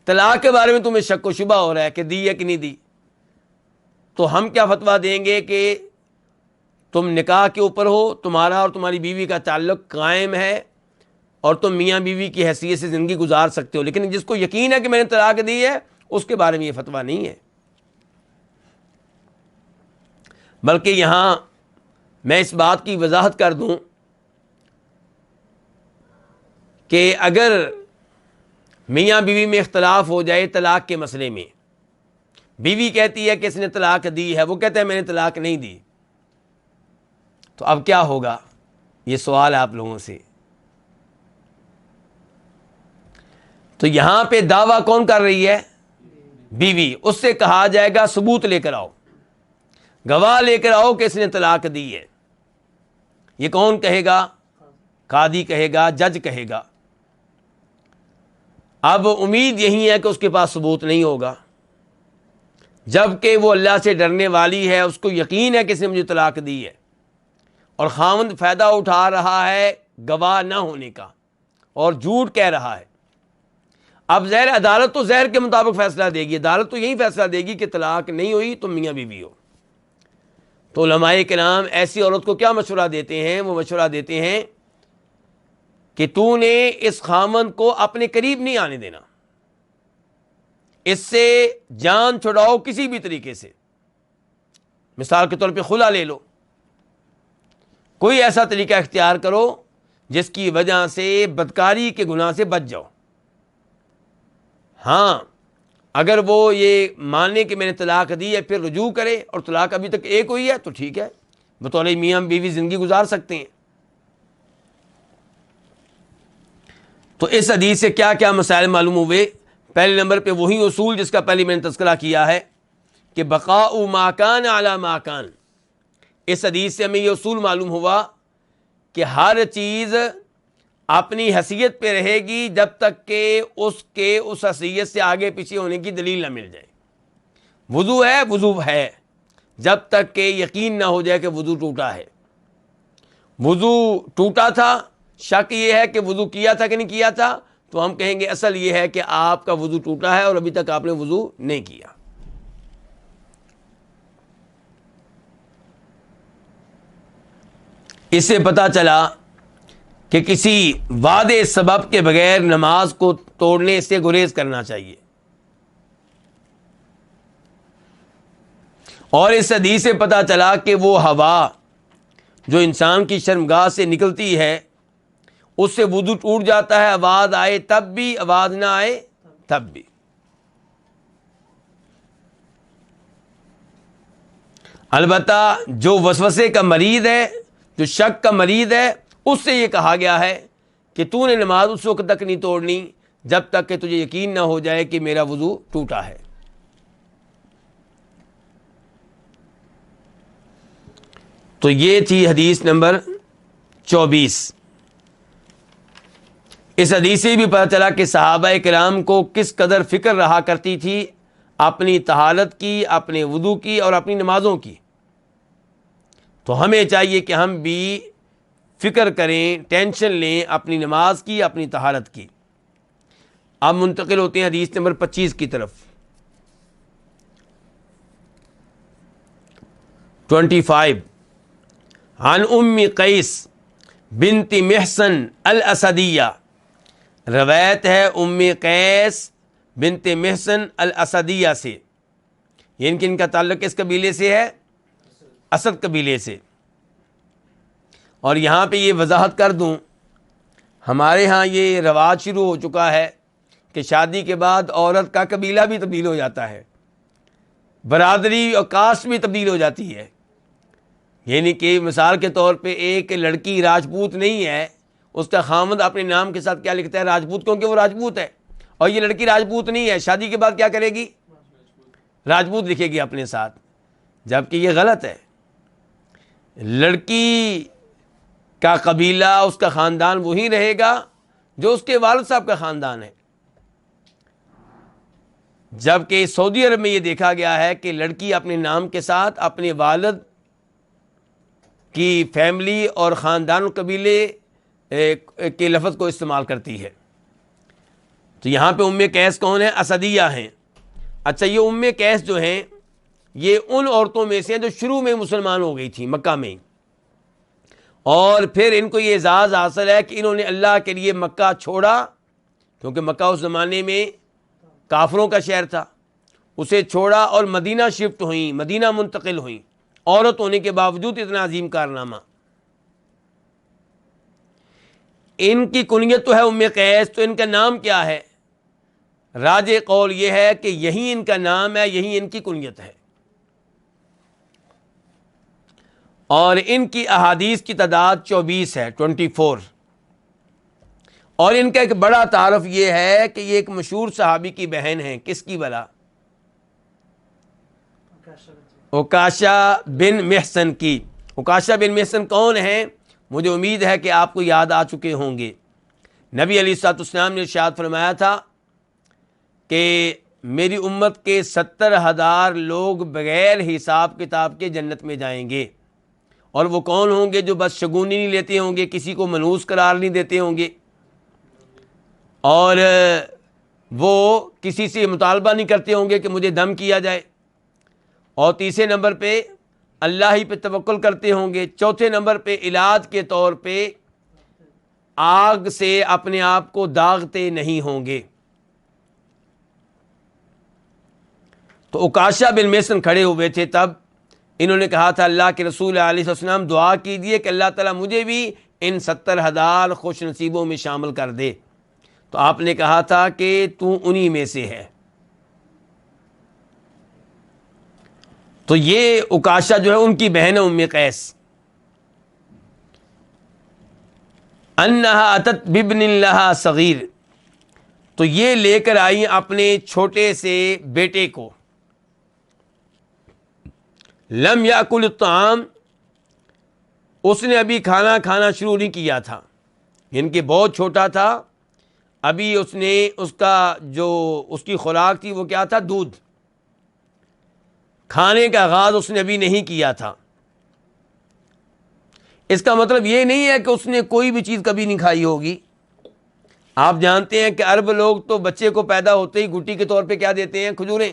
طلاق کے بارے میں تمہیں شک و شبہ ہو رہا ہے کہ دی ہے کہ نہیں دی، تو ہم کیا فتویٰ دیں گے کہ تم نکاح کے اوپر ہو، تمہارا اور تمہاری بیوی کا تعلق قائم ہے اور تم میاں بیوی کی حیثیت سے زندگی گزار سکتے ہو، لیکن جس کو یقین ہے کہ میں نے طلاق دی ہے اس کے بارے میں یہ فتویٰ نہیں ہے۔ بلکہ یہاں میں اس بات کی وضاحت کر دوں کہ اگر میاں بیوی میں اختلاف ہو جائے طلاق کے مسئلے میں، بیوی کہتی ہے کہ اس نے طلاق دی ہے، وہ کہتا ہے میں نے طلاق نہیں دی، تو اب کیا ہوگا؟ یہ سوال ہے آپ لوگوں سے۔ تو یہاں پہ دعویٰ کون کر رہی ہے؟ بیوی۔ اس سے کہا جائے گا ثبوت لے کر آؤ، گواہ لے کر آؤ کہ اس نے طلاق دی ہے۔ یہ کون کہے گا؟ قاضی کہے گا، جج کہے گا۔ اب امید یہی ہے کہ اس کے پاس ثبوت نہیں ہوگا، جبکہ وہ اللہ سے ڈرنے والی ہے، اس کو یقین ہے کہ اس نے مجھے طلاق دی ہے، اور خاوند فائدہ اٹھا رہا ہے گواہ نہ ہونے کا اور جھوٹ کہہ رہا ہے۔ اب ظاہر عدالت تو ظاہر کے مطابق فیصلہ دے گی، عدالت تو یہی فیصلہ دے گی کہ طلاق نہیں ہوئی، تم میاں بیوی ہو۔ تو علماء کرام ایسی عورت کو کیا مشورہ دیتے ہیں؟ وہ مشورہ دیتے ہیں کہ تو نے اس خاوند کو اپنے قریب نہیں آنے دینا، اس سے جان چھڑاؤ کسی بھی طریقے سے، مثال کے طور پہ خلا لے لو، کوئی ایسا طریقہ اختیار کرو جس کی وجہ سے بدکاری کے گناہ سے بچ جاؤ۔ ہاں اگر وہ یہ مانے کہ میں نے طلاق دی ہے، پھر رجوع کرے اور طلاق ابھی تک ایک ہوئی ہے تو ٹھیک ہے، بطور میاں بیوی زندگی گزار سکتے ہیں۔ تو اس حدیث سے کیا کیا مسائل معلوم ہوئے؟ پہلے نمبر پہ وہی اصول جس کا پہلے میں نے تذکرہ کیا ہے کہ بقاء ما کان علی ما کان۔ اس حدیث سے ہمیں یہ اصول معلوم ہوا کہ ہر چیز اپنی حیثیت پہ رہے گی جب تک کہ اس حیثیت سے آگے پیچھے ہونے کی دلیل نہ مل جائے۔ وضو ہے، وضو ہے، جب تک کہ یقین نہ ہو جائے کہ وضو ٹوٹا ہے۔ وضو ٹوٹا تھا، شک یہ ہے کہ وضو کیا تھا کہ نہیں کیا تھا، تو ہم کہیں گے اصل یہ ہے کہ آپ کا وضو ٹوٹا ہے اور ابھی تک آپ نے وضو نہیں کیا۔ اس سے پتہ چلا کہ کسی واضح سبب کے بغیر نماز کو توڑنے سے گریز کرنا چاہیے، اور اس حدیث سے پتہ چلا کہ وہ ہوا جو انسان کی شرمگاہ سے نکلتی ہے اس سے وضو ٹوٹ جاتا ہے، آواز آئے تب بھی، آواز نہ آئے تب بھی۔ البتہ جو وسوسے کا مریض ہے، جو شک کا مریض ہے، اس سے یہ کہا گیا ہے کہ تو نے نماز اس وقت تک نہیں توڑنی جب تک کہ تجھے یقین نہ ہو جائے کہ میرا وضو ٹوٹا ہے۔ تو یہ تھی حدیث نمبر 24۔ اس حدیث سے بھی پتہ چلا کہ صحابہ کرام کو کس قدر فکر رہا کرتی تھی اپنی طہارت کی، اپنے وضو کی اور اپنی نمازوں کی۔ تو ہمیں چاہیے کہ ہم بھی فکر کریں، ٹینشن لیں اپنی نماز کی، اپنی طہارت کی۔ اب منتقل ہوتے ہیں حدیث نمبر 25 کی طرف۔ 25 عن ام قیس بنت محصن الاسدیہ، روایت ہے ام قیس بنت محصن الاسدیہ سے، یعنی کہ ان کا تعلق اس قبیلے سے ہے، اسد قبیلے سے۔ اور یہاں پہ یہ وضاحت کر دوں، ہمارے ہاں یہ رواج شروع ہو چکا ہے کہ شادی کے بعد عورت کا قبیلہ بھی تبدیل ہو جاتا ہے، برادری اور کاسٹ بھی تبدیل ہو جاتی ہے۔ یعنی کہ مثال کے طور پہ ایک لڑکی راجپوت نہیں ہے اس کا خامد اپنے نام کے ساتھ کیا لکھتا ہے؟ راجپوت، کیونکہ وہ راجپوت ہے، اور یہ لڑکی راجپوت نہیں ہے، شادی کے بعد کیا کرے گی؟ راجپوت لکھے گی اپنے ساتھ، جبکہ یہ غلط ہے۔ لڑکی کا قبیلہ، اس کا خاندان وہی رہے گا جو اس کے والد صاحب کا خاندان ہے، جبکہ سعودی عرب میں یہ دیکھا گیا ہے کہ لڑکی اپنے نام کے ساتھ اپنے والد کی فیملی اور خاندان قبیلے کے لفظ کو استعمال کرتی ہے۔ تو یہاں پہ قیس کون ہے؟ اسدیہ ہیں۔ اچھا، یہ قیس جو ہیں یہ ان عورتوں میں سے ہیں جو شروع میں مسلمان ہو گئی تھی مکہ میں، اور پھر ان کو یہ اعزاز حاصل ہے کہ انہوں نے اللہ کے لیے مکہ چھوڑا، کیونکہ مکہ اس زمانے میں کافروں کا شہر تھا، اسے چھوڑا اور مدینہ شفٹ ہوئیں، مدینہ منتقل ہوئیں، عورت ہونے کے باوجود اتنا عظیم کارنامہ۔ ان کی کنیت تو ہے قیس، تو ان کا نام کیا ہے؟ راج قول یہ ہے کہ یہی ان کا نام ہے، یہی ان کی کنیت ہے، اور ان کی احادیث کی تعداد 24 ہے، 24۔ اور ان کا ایک بڑا تعارف یہ ہے کہ یہ ایک مشہور صحابی کی بہن ہیں، کس کی بلا؟ عکاشہ بن محصن کی۔ عکاشہ بن محصن کون ہیں؟ مجھے امید ہے کہ آپ کو یاد آ چکے ہوں گے۔ نبی علیہ الصلوۃ والسلام نے ارشاد فرمایا تھا کہ میری امت کے 70,000 لوگ بغیر حساب کتاب کے جنت میں جائیں گے، اور وہ کون ہوں گے؟ جو بس شگونی نہیں لیتے ہوں گے، کسی کو منحوس قرار نہیں دیتے ہوں گے، اور وہ کسی سے مطالبہ نہیں کرتے ہوں گے کہ مجھے دم کیا جائے، اور تیسرے نمبر پہ اللہ ہی پہ توکل کرتے ہوں گے، چوتھے نمبر پہ علاج کے طور پہ آگ سے اپنے آپ کو داغتے نہیں ہوں گے۔ تو عکاشہ بن محصن کھڑے ہوئے تھے، تب انہوں نے کہا تھا اللہ کے رسول علیہ السلام دعا کیجیے کہ اللہ تعالیٰ مجھے بھی ان 70,000 خوش نصیبوں میں شامل کر دے۔ تو آپ نے کہا تھا کہ تو انہی میں سے ہے۔ تو یہ عکاشہ جو ہے ان کی بہن ہے قیس۔ انہا اتت بابن لہا صغیر، تو یہ لے کر آئی اپنے چھوٹے سے بیٹے کو۔ لم یاکل الطعام، اس نے ابھی کھانا کھانا شروع نہیں کیا تھا، یعنی کہ بہت چھوٹا تھا، ابھی اس نے اس کا جو اس کی خوراک تھی وہ کیا تھا؟ دودھ۔ کھانے کا آغاز اس نے ابھی نہیں کیا تھا۔ اس کا مطلب یہ نہیں ہے کہ اس نے کوئی بھی چیز کبھی نہیں کھائی ہوگی۔ آپ جانتے ہیں کہ عرب لوگ تو بچے کو پیدا ہوتے ہی گٹی کے طور پہ کیا دیتے ہیں؟ کھجوریں۔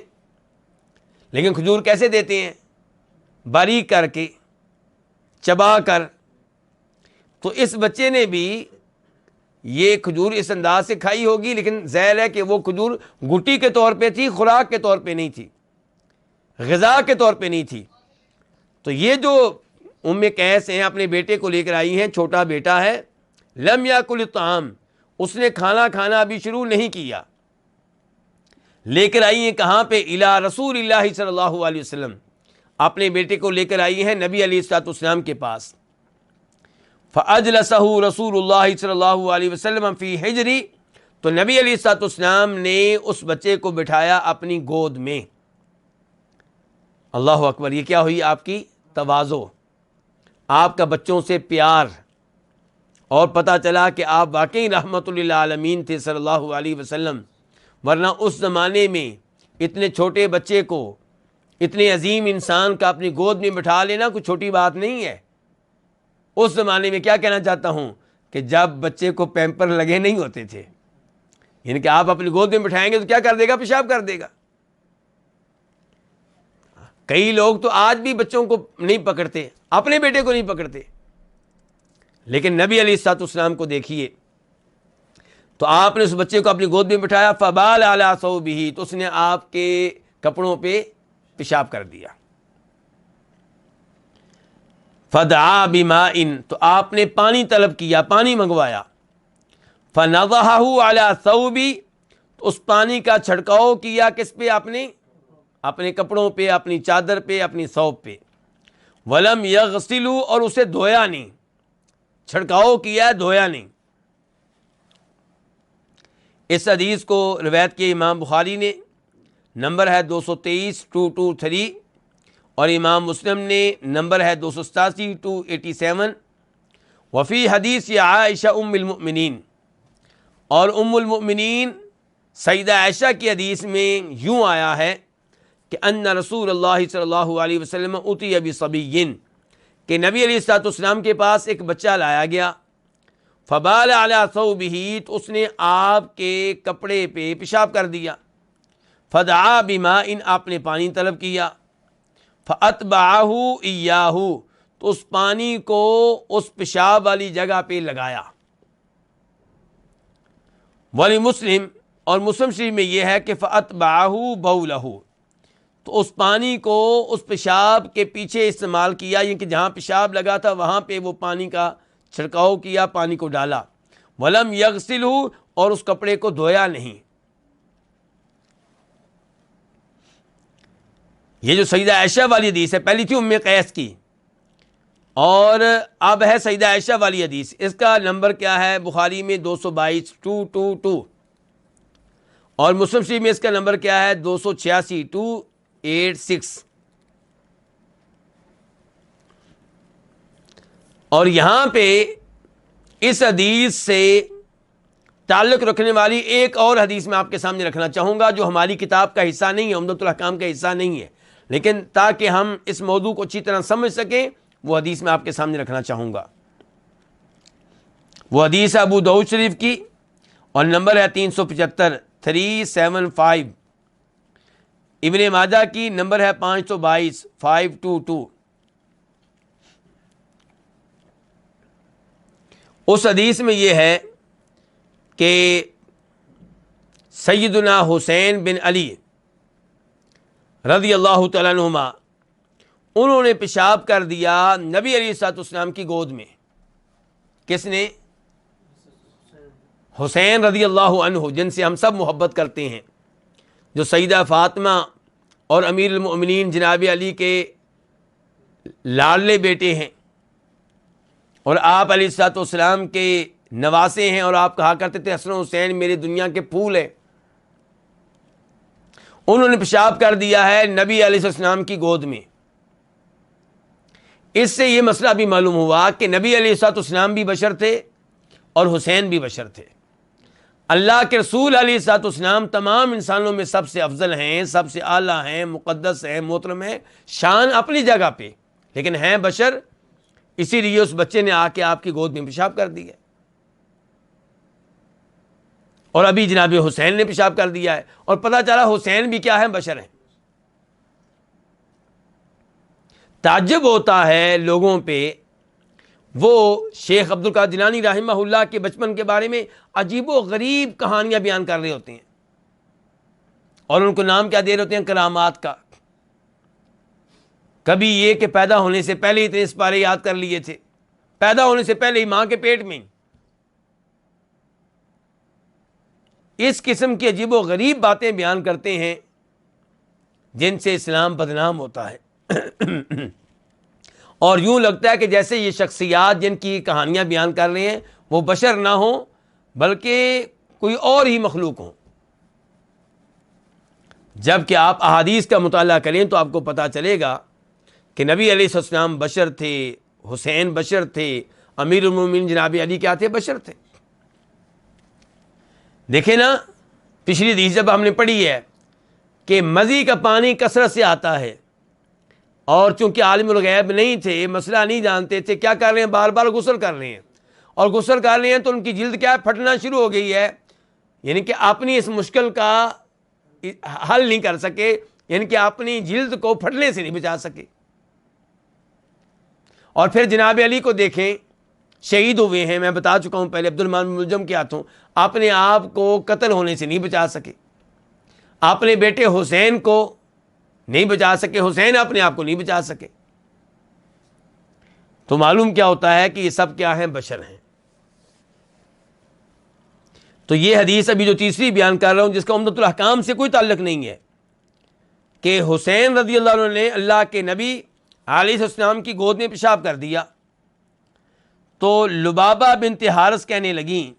لیکن کھجور کیسے دیتے ہیں؟ باریک کر کے، چبا کر۔ تو اس بچے نے بھی یہ کھجور اس انداز سے کھائی ہوگی، لیکن ظاہر ہے کہ وہ کھجور گٹی کے طور پہ تھی، خوراک کے طور پہ نہیں تھی، غذا کے طور پہ نہیں تھی۔ تو یہ جو قیس ہیں اپنے بیٹے کو لے کر آئی ہیں، چھوٹا بیٹا ہے، لم یاکل الطعام، اس نے کھانا کھانا ابھی شروع نہیں کیا، لے کر آئی ہیں کہاں پہ؟ الی رسول اللہ صلی اللہ علیہ وسلم، اپنے بیٹے کو لے کر آئی ہیں نبی علیہ الصلوۃ والسلام کے پاس۔ فاجلسہ رسول اللہ صلی اللہ علیہ وسلم فی حجری، تو نبی علیہ الصلوۃ والسلام نے اس بچے کو بٹھایا اپنی گود میں۔ اللہ اکبر، یہ کیا ہوئی آپ کی تواضع، آپ کا بچوں سے پیار، اور پتہ چلا کہ آپ واقعی رحمت للعالمین تھے صلی اللہ علیہ وسلم، ورنہ اس زمانے میں اتنے چھوٹے بچے کو، اتنے عظیم انسان کا اپنی گود میں بٹھا لینا کوئی چھوٹی بات نہیں ہے۔ اس زمانے میں کیا کہنا چاہتا ہوں کہ جب بچے کو پیمپر لگے نہیں ہوتے تھے، یعنی کہ آپ اپنی گود میں بٹھائیں گے تو کیا کر دے گا؟ پیشاب کر دے گا۔ کئی لوگ تو آج بھی بچوں کو نہیں پکڑتے، اپنے بیٹے کو نہیں پکڑتے، لیکن نبی علیہ الصلوۃ والسلام کو دیکھیے، تو آپ نے اس بچے کو اپنی گود میں بٹھایا، فبال علی ثوبہ، تو اس نے آپ کے کپڑوں پہ پیشاب کر دیا۔ فدعا بماء، تو آپ نے پانی طلب کیا، پانی منگوایا۔ فنضحہ علی ثوب، تو اس پانی کا چھڑکاؤ کیا کس پہ؟ اپنے کپڑوں پہ، اپنی چادر پہ، اپنی ثوب پہ۔ ولم یغسلوا، اور اسے دھویا نہیں، چھڑکاؤ کیا دھویا نہیں۔ اس حدیث کو روایت کی امام بخاری نے، نمبر ہے 223 اور امام مسلم نے نمبر ہے 287 وفی حدیث عائشہ ام المؤمنین، اور ام المؤمنین سیدہ عائشہ کی حدیث میں یوں آیا ہے کہ ان رسول اللہ صلی اللہ علیہ وسلم اتی بصبی، کہ نبی علیہ الصلوۃ والسلام کے پاس ایک بچہ لایا گیا، فبال علی ثوبہ، تو اس نے آپ کے کپڑے پہ پیشاب کر دیا، فدعا بماء، آپ نے پانی طلب کیا، فاتبعہ ایاہ، تو اس پانی کو اس پیشاب والی جگہ پہ لگایا۔ ولی مسلم، اور مسلم شریف میں یہ ہے کہ فاتبعہ بولہ، تو اس پانی کو اس پیشاب کے پیچھے استعمال کیا، یعنی کہ جہاں پیشاب لگا تھا وہاں پہ وہ پانی کا چھڑکاؤ کیا، پانی کو ڈالا، ولم یغسلہ، اور اس کپڑے کو دھویا نہیں۔ یہ جو سیدہ عائشہ والی حدیث ہے، پہلی تھی ام قیس کی، اور اب ہے سیدہ عائشہ والی حدیث، اس کا نمبر کیا ہے بخاری میں 222 اور مسلم شریف میں اس کا نمبر کیا ہے 286 اور یہاں پہ اس حدیث سے تعلق رکھنے والی ایک اور حدیث میں آپ کے سامنے رکھنا چاہوں گا، جو ہماری کتاب کا حصہ نہیں ہے، عمدۃ الاحکام کا حصہ نہیں ہے، لیکن تاکہ ہم اس موضوع کو اچھی طرح سمجھ سکیں وہ حدیث میں آپ کے سامنے رکھنا چاہوں گا۔ وہ حدیث ہے ابو داؤد شریف کی اور نمبر ہے 375 ابن ماجہ کی نمبر ہے 522 اس حدیث میں یہ ہے کہ سیدنا حسین بن علی رضی اللہ تعالیٰ عنہما، انہوں نے پیشاب کر دیا نبی علیہ الصلوۃ والسلام کی گود میں۔ کس نے؟ حسین رضی اللہ عنہ، جن سے ہم سب محبت کرتے ہیں، جو سیدہ فاطمہ اور امیر المؤمنین جناب علی کے لاڈلے بیٹے ہیں، اور آپ علیہ الصلوۃ والسلام کے نواسے ہیں، اور آپ کہا کرتے تھے حسن و حسین میری دنیا کے پھول ہیں۔ انہوں نے پیشاب کر دیا ہے نبی علیہ السلام کی گود میں۔ اس سے یہ مسئلہ بھی معلوم ہوا کہ نبی علیہ الصلوۃ والسلام بھی بشر تھے اور حسین بھی بشر تھے۔ اللہ کے رسول علیہ الصلوۃ والسلام تمام انسانوں میں سب سے افضل ہیں، سب سے اعلیٰ ہیں، مقدس ہیں، محترم ہیں، شان اپنی جگہ پہ، لیکن ہیں بشر، اسی لیے اس بچے نے آ کے آپ کی گود میں پیشاب کر دیا، اور ابھی جناب حسین نے پیشاب کر دیا ہے، اور پتہ چلا حسین بھی کیا ہے، بشر ہیں۔ تعجب ہوتا ہے لوگوں پہ، وہ شیخ عبد القادر جیلانی رحمہ اللہ کے بچپن کے بارے میں عجیب و غریب کہانیاں بیان کر رہے ہوتے ہیں، اور ان کو نام کیا دے رہے ہوتے ہیں؟ کرامات کا۔ کبھی یہ کہ پیدا ہونے سے پہلے اتنے سپارے یاد کر لیے تھے، پیدا ہونے سے پہلے ہی ماں کے پیٹ میں۔ اس قسم کی عجیب و غریب باتیں بیان کرتے ہیں جن سے اسلام بدنام ہوتا ہے، اور یوں لگتا ہے کہ جیسے یہ شخصیات جن کی کہانیاں بیان کر رہے ہیں وہ بشر نہ ہوں بلکہ کوئی اور ہی مخلوق ہوں۔ جب کہ آپ احادیث کا مطالعہ کریں تو آپ کو پتہ چلے گا کہ نبی علیہ السلام بشر تھے، حسین بشر تھے، امیر المومنین جناب علی کیا تھے؟ بشر تھے۔ دیکھیں نا، پچھلی حدیث جب ہم نے پڑھی ہے کہ مزی کا پانی کثرت سے آتا ہے، اور چونکہ عالم الغیب نہیں تھے، مسئلہ نہیں جانتے تھے، کیا کر رہے ہیں؟ بار بار غسل کر رہے ہیں، اور غسل کر رہے ہیں تو ان کی جلد کیا ہے؟ پھٹنا شروع ہو گئی ہے، یعنی کہ اپنی اس مشکل کا حل نہیں کر سکے، یعنی کہ اپنی جلد کو پھٹنے سے نہیں بچا سکے۔ اور پھر جناب علی کو دیکھیں، شہید ہوئے ہیں، میں بتا چکا ہوں پہلے، عبد الرحمن ملجم کے ہاتھوں، اپنے آپ کو قتل ہونے سے نہیں بچا سکے، اپنے بیٹے حسین کو نہیں بچا سکے، حسین اپنے آپ کو نہیں بچا سکے۔ تو معلوم کیا ہوتا ہے کہ یہ سب کیا ہیں؟ بشر ہیں۔ تو یہ حدیث ابھی جو تیسری بیان کر رہا ہوں، جس کا عمدۃ الاحکام سے کوئی تعلق نہیں ہے، کہ حسین رضی اللہ عنہ نے اللہ کے نبی علیہ السلام کی گود میں پیشاب کر دیا، تو لبابہ بنت حارث کہنے لگیں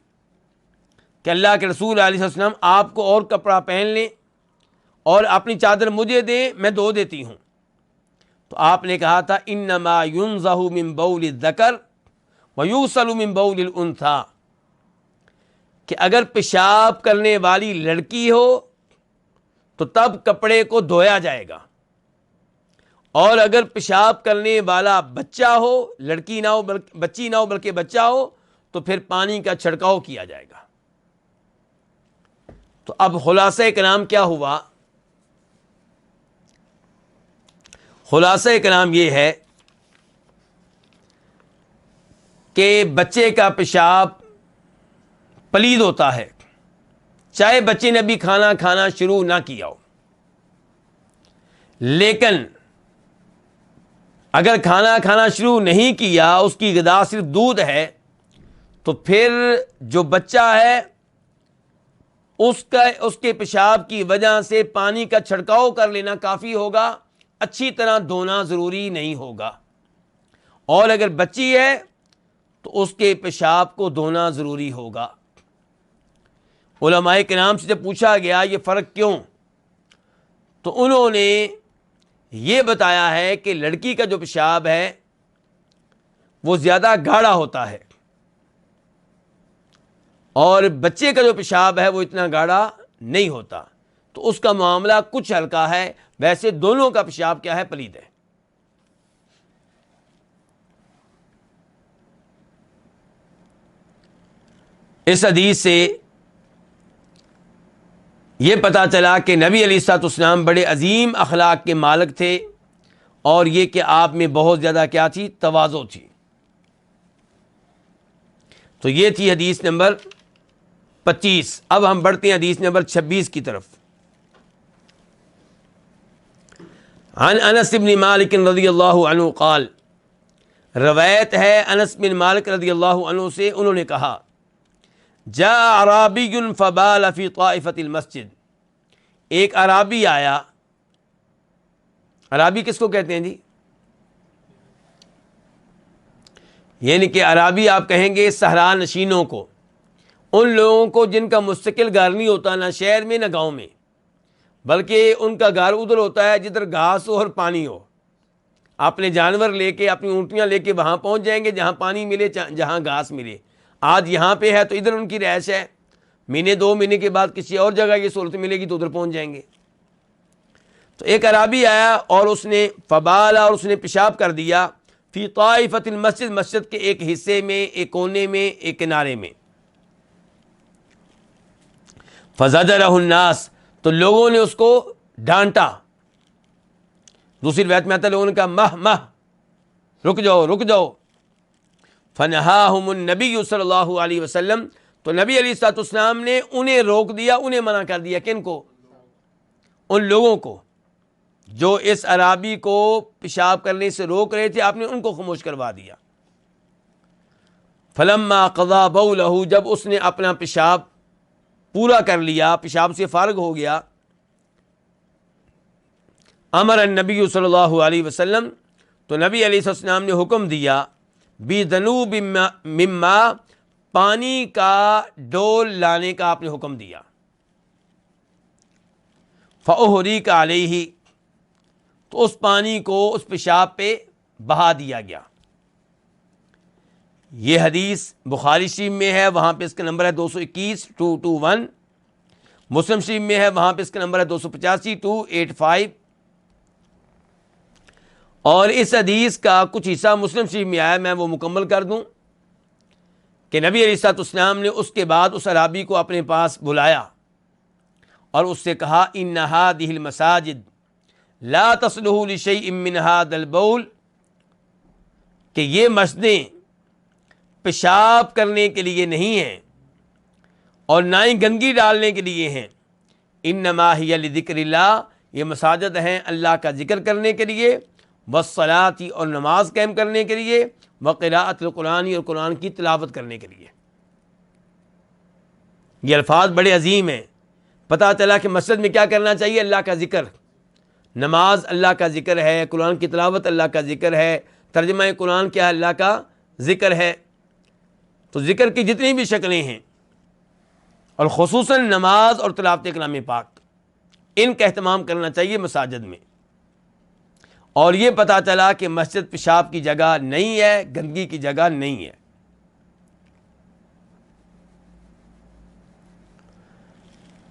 کہ اللہ کے رسول علیہ السلام آپ کو اور کپڑا پہن لیں اور اپنی چادر مجھے دیں، میں دھو دیتی ہوں. تو آپ نے کہا تھا انما ينزہ من بول الذکر ویغسل من بول الانثی، کہ اگر پیشاب کرنے والی لڑکی ہو تو تب کپڑے کو دھویا جائے گا، اور اگر پیشاب کرنے والا بچہ ہو، لڑکی نہ ہو بچی نہ ہو بلکہ بچہ ہو، تو پھر پانی کا چھڑکاؤ کیا جائے گا. تو اب خلاصہ کلام کیا ہوا؟ خلاصہ کلام یہ ہے کہ بچے کا پیشاب پلید ہوتا ہے، چاہے بچے نے ابھی کھانا کھانا شروع نہ کیا ہو. لیکن اگر کھانا کھانا شروع نہیں کیا، اس کی غذا صرف دودھ ہے، تو پھر جو بچہ ہے اس کے پیشاب کی وجہ سے پانی کا چھڑکاؤ کر لینا کافی ہوگا، اچھی طرح دھونا ضروری نہیں ہوگا. اور اگر بچی ہے تو اس کے پیشاب کو دھونا ضروری ہوگا. علماء کرام سے جب پوچھا گیا یہ فرق کیوں، تو انہوں نے یہ بتایا ہے کہ لڑکی کا جو پیشاب ہے وہ زیادہ گاڑھا ہوتا ہے، اور بچے کا جو پیشاب ہے وہ اتنا گاڑھا نہیں ہوتا، تو اس کا معاملہ کچھ ہلکا ہے. ویسے دونوں کا پیشاب کیا ہے؟ پلید ہے. اس حدیث سے یہ پتا چلا کہ نبی علیہ الصلوۃ والسلام بڑے عظیم اخلاق کے مالک تھے، اور یہ کہ آپ میں بہت زیادہ کیا تھی؟ تواضع تھی. تو یہ تھی حدیث نمبر 25. اب ہم بڑھتے ہیں حدیث نمبر 26 کی طرف. عن انس بن مالک رضی اللہ عنہ قال، روایت ہے انس بن مالک رضی اللہ عنہ سے، انہوں نے کہا جاء اعرابی فبال فی طائفۃ المسجد. ایک اعرابی آیا. اعرابی کس کو کہتے ہیں جی؟ یعنی کہ اعرابی آپ کہیں گے صحرا نشینوں کو، ان لوگوں کو جن کا مستقل گھر نہیں ہوتا، نہ شہر میں نہ گاؤں میں، بلکہ ان کا گھر ادھر ہوتا ہے جدھر گھاس ہو اور پانی ہو. اپنے جانور لے کے، اپنی اونٹیاں لے کے وہاں پہنچ جائیں گے جہاں پانی ملے، جہاں گھاس ملے. آج یہاں پہ ہے تو ادھر ان کی رہائش ہے، مہینے 2 مہینے کے بعد کسی اور جگہ یہ سہولت ملے گی تو ادھر پہنچ جائیں گے. تو ایک اعرابی آیا اور اس نے فبالا، اور اس نے پیشاب کر دیا فی طائفۃ المسجد، مسجد کے ایک حصے میں، ایک کونے میں، ایک کنارے میں. فزجرہ الناس، تو لوگوں نے اس کو ڈانٹا. دوسری روایت میں آتا ہے لوگوں نے کہا مہ مہ، رک جاؤ رک جاؤ. فنہاہم النبی صلی اللہ علیہ وسلم، تو نبی علیہ الصلوۃ والسلام نے انہیں روک دیا، انہیں منع کر دیا. کن کو؟ ان لوگوں کو جو اس اعرابی کو پیشاب کرنے سے روک رہے تھے، آپ نے ان کو خاموش کروا دیا. فلما قضى بولہ، جب اس نے اپنا پیشاب پورا کر لیا، پیشاب سے فارغ ہو گیا، امر النبی صلی اللہ علیہ وسلم، تو نبی علیہ السلام نے حکم دیا بذنوب مما، پانی کا ڈول لانے کا آپ نے حکم دیا. فأحرق علیہ، تو اس پانی کو اس پیشاب پہ بہا دیا گیا. یہ حدیث بخاری شریف میں ہے، وہاں پہ اس کا نمبر ہے 221 221. مسلم شریف میں ہے، وہاں پہ اس کا نمبر ہے 285 285. اور اس حدیث کا کچھ حصہ مسلم شریف میں آیا، میں وہ مکمل کر دوں کہ نبی علیہ الصلوۃ والسلام نے اس کے بعد اس اعرابی کو اپنے پاس بلایا اور اس سے کہا ان هذه المساجد لا تصلح لشيء من هذا البول، کہ یہ مسجدیں پیشاب کرنے کے لیے نہیں ہیں اور نہ ہی گندگی ڈالنے کے لیے ہیں. انما هي لذکر اللہ، یہ مساجد ہیں اللہ کا ذکر کرنے کے لیے، والصلاۃ، اور نماز قائم کرنے کے لیے، وقراءۃ القرآن، اور قرآن کی تلاوت کرنے کے لیے. یہ الفاظ بڑے عظیم ہیں. پتہ چلا کہ مسجد میں کیا کرنا چاہیے؟ اللہ کا ذکر، نماز اللہ کا ذکر ہے، قرآن کی تلاوت اللہ کا ذکر ہے، ترجمہ قرآن کیا ہے؟ اللہ کا ذکر ہے. تو ذکر کی جتنی بھی شکلیں ہیں اور خصوصاً نماز اور تلاوت کلام پاک، ان کا اہتمام کرنا چاہیے مساجد میں۔ اور یہ پتہ چلا کہ مسجد پیشاب کی جگہ نہیں ہے، گندگی کی جگہ نہیں ہے۔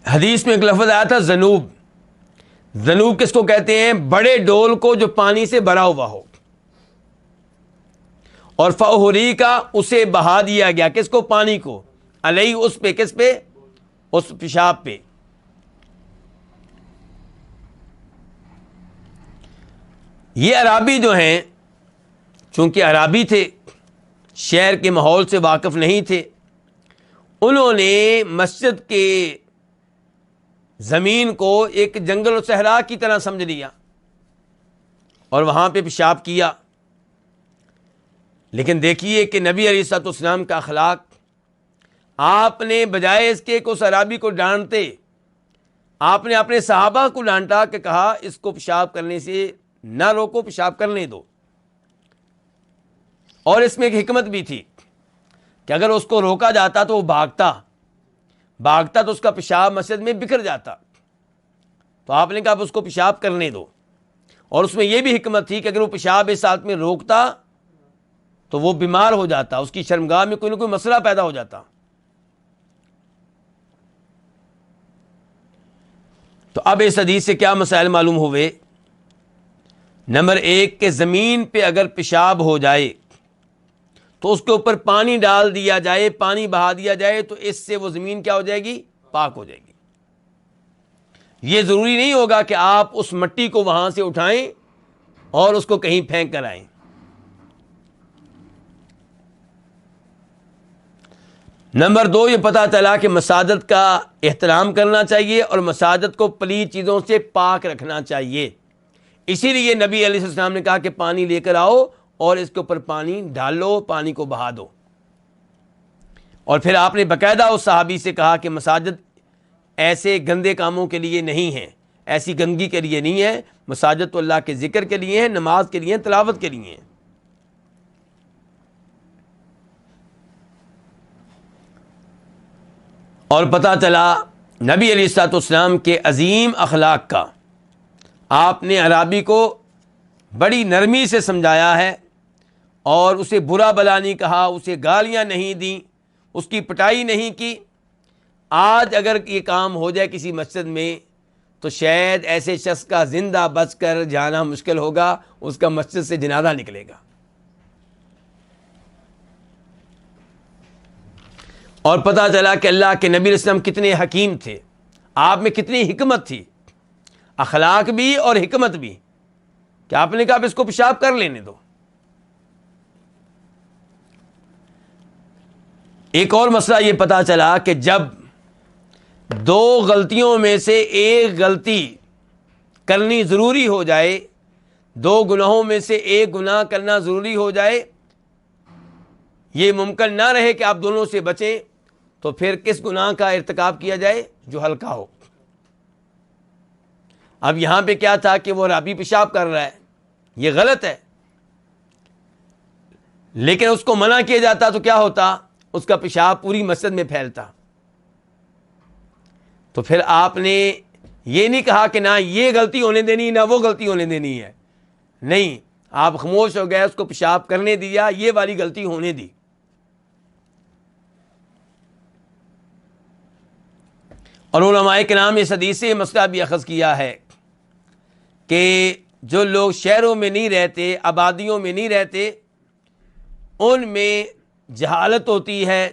حدیث میں ایک لفظ آیا تھا ذنوب۔ ذنوب کس کو کہتے ہیں؟ بڑے ڈول کو جو پانی سے بھرا ہوا ہو۔ اور فہوری کا اسے بہا دیا گیا، کس کو؟ پانی کو، علیہ اس پہ، کس پہ؟ اس پیشاب پہ۔ یہ عرابی جو ہیں، چونکہ عرابی تھے، شہر کے ماحول سے واقف نہیں تھے، انہوں نے مسجد کے زمین کو ایک جنگل و صحرا کی طرح سمجھ لیا اور وہاں پہ پیشاب کیا۔ لیکن دیکھیے کہ نبی علیہ الصلوۃ والسلام کا اخلاق، آپ نے بجائے اس کے اس عرابی کو ڈانٹتے، آپ نے اپنے صحابہ کو ڈانٹا کہ کہا اس کو پیشاب کرنے سے نہ روکو، پیشاب کرنے دو۔ اور اس میں ایک حکمت بھی تھی کہ اگر اس کو روکا جاتا تو وہ بھاگتا تو اس کا پیشاب مسجد میں بکھر جاتا، تو آپ نے کہا اب اس کو پیشاب کرنے دو۔ اور اس میں یہ بھی حکمت تھی کہ اگر وہ پیشاب اس حالت میں روکتا تو وہ بیمار ہو جاتا، اس کی شرمگاہ میں کوئی نہ کوئی مسئلہ پیدا ہو جاتا۔ تو اب اس حدیث سے کیا مسائل معلوم ہوئے؟ نمبر ایک کہ زمین پہ اگر پیشاب ہو جائے تو اس کے اوپر پانی ڈال دیا جائے، پانی بہا دیا جائے، تو اس سے وہ زمین کیا ہو جائے گی؟ پاک ہو جائے گی۔ یہ ضروری نہیں ہوگا کہ آپ اس مٹی کو وہاں سے اٹھائیں اور اس کو کہیں پھینک کر آئیں۔ نمبر دو، یہ پتہ چلا کہ مساجد کا احترام کرنا چاہیے اور مساجد کو پلید چیزوں سے پاک رکھنا چاہیے۔ اسی لیے نبی علیہ السلام نے کہا کہ پانی لے کر آؤ اور اس کے اوپر پانی ڈالو، پانی کو بہا دو۔ اور پھر آپ نے باقاعدہ اس صحابی سے کہا کہ مساجد ایسے گندے کاموں کے لیے نہیں ہے، ایسی گندگی کے لیے نہیں ہے، مساجد تو اللہ کے ذکر کے لیے ہے، نماز کے لیے، تلاوت کے لیے ہے۔ اور پتہ چلا نبی علیہ الصلوۃ والسلام کے عظیم اخلاق کا، آپ نے عرابی کو بڑی نرمی سے سمجھایا ہے اور اسے برا بلا نہیں کہا، اسے گالیاں نہیں دیں، اس کی پٹائی نہیں کی۔ آج اگر یہ کام ہو جائے کسی مسجد میں تو شاید ایسے شخص کا زندہ بچ کر جانا مشکل ہوگا، اس کا مسجد سے جنازہ نکلے گا۔ اور پتہ چلا کہ اللہ کے نبی علیہ السلام کتنے حکیم تھے، آپ میں کتنی حکمت تھی، اخلاق بھی اور حکمت بھی، کہ آپ نے کہا اب اس کو پیشاب کر لینے دو۔ ایک اور مسئلہ یہ پتہ چلا کہ جب دو غلطیوں میں سے ایک غلطی کرنی ضروری ہو جائے، دو گناہوں میں سے ایک گناہ کرنا ضروری ہو جائے، یہ ممکن نہ رہے کہ آپ دونوں سے بچیں، تو پھر کس گناہ کا ارتکاب کیا جائے؟ جو ہلکا ہو۔ اب یہاں پہ کیا تھا کہ وہ رابی پیشاب کر رہا ہے، یہ غلط ہے، لیکن اس کو منع کیا جاتا تو کیا ہوتا؟ اس کا پیشاب پوری مسجد میں پھیلتا۔ تو پھر آپ نے یہ نہیں کہا کہ نہ یہ غلطی ہونے دینی نہ وہ غلطی ہونے دینی ہے، نہیں، آپ خاموش ہو گئے، اس کو پیشاب کرنے دیا، یہ والی غلطی ہونے دی۔ اور علماء کرام اس حدیث سے یہ مسئلہ بھی اخذ کیا ہے کہ جو لوگ شہروں میں نہیں رہتے، آبادیوں میں نہیں رہتے، ان میں جہالت ہوتی ہے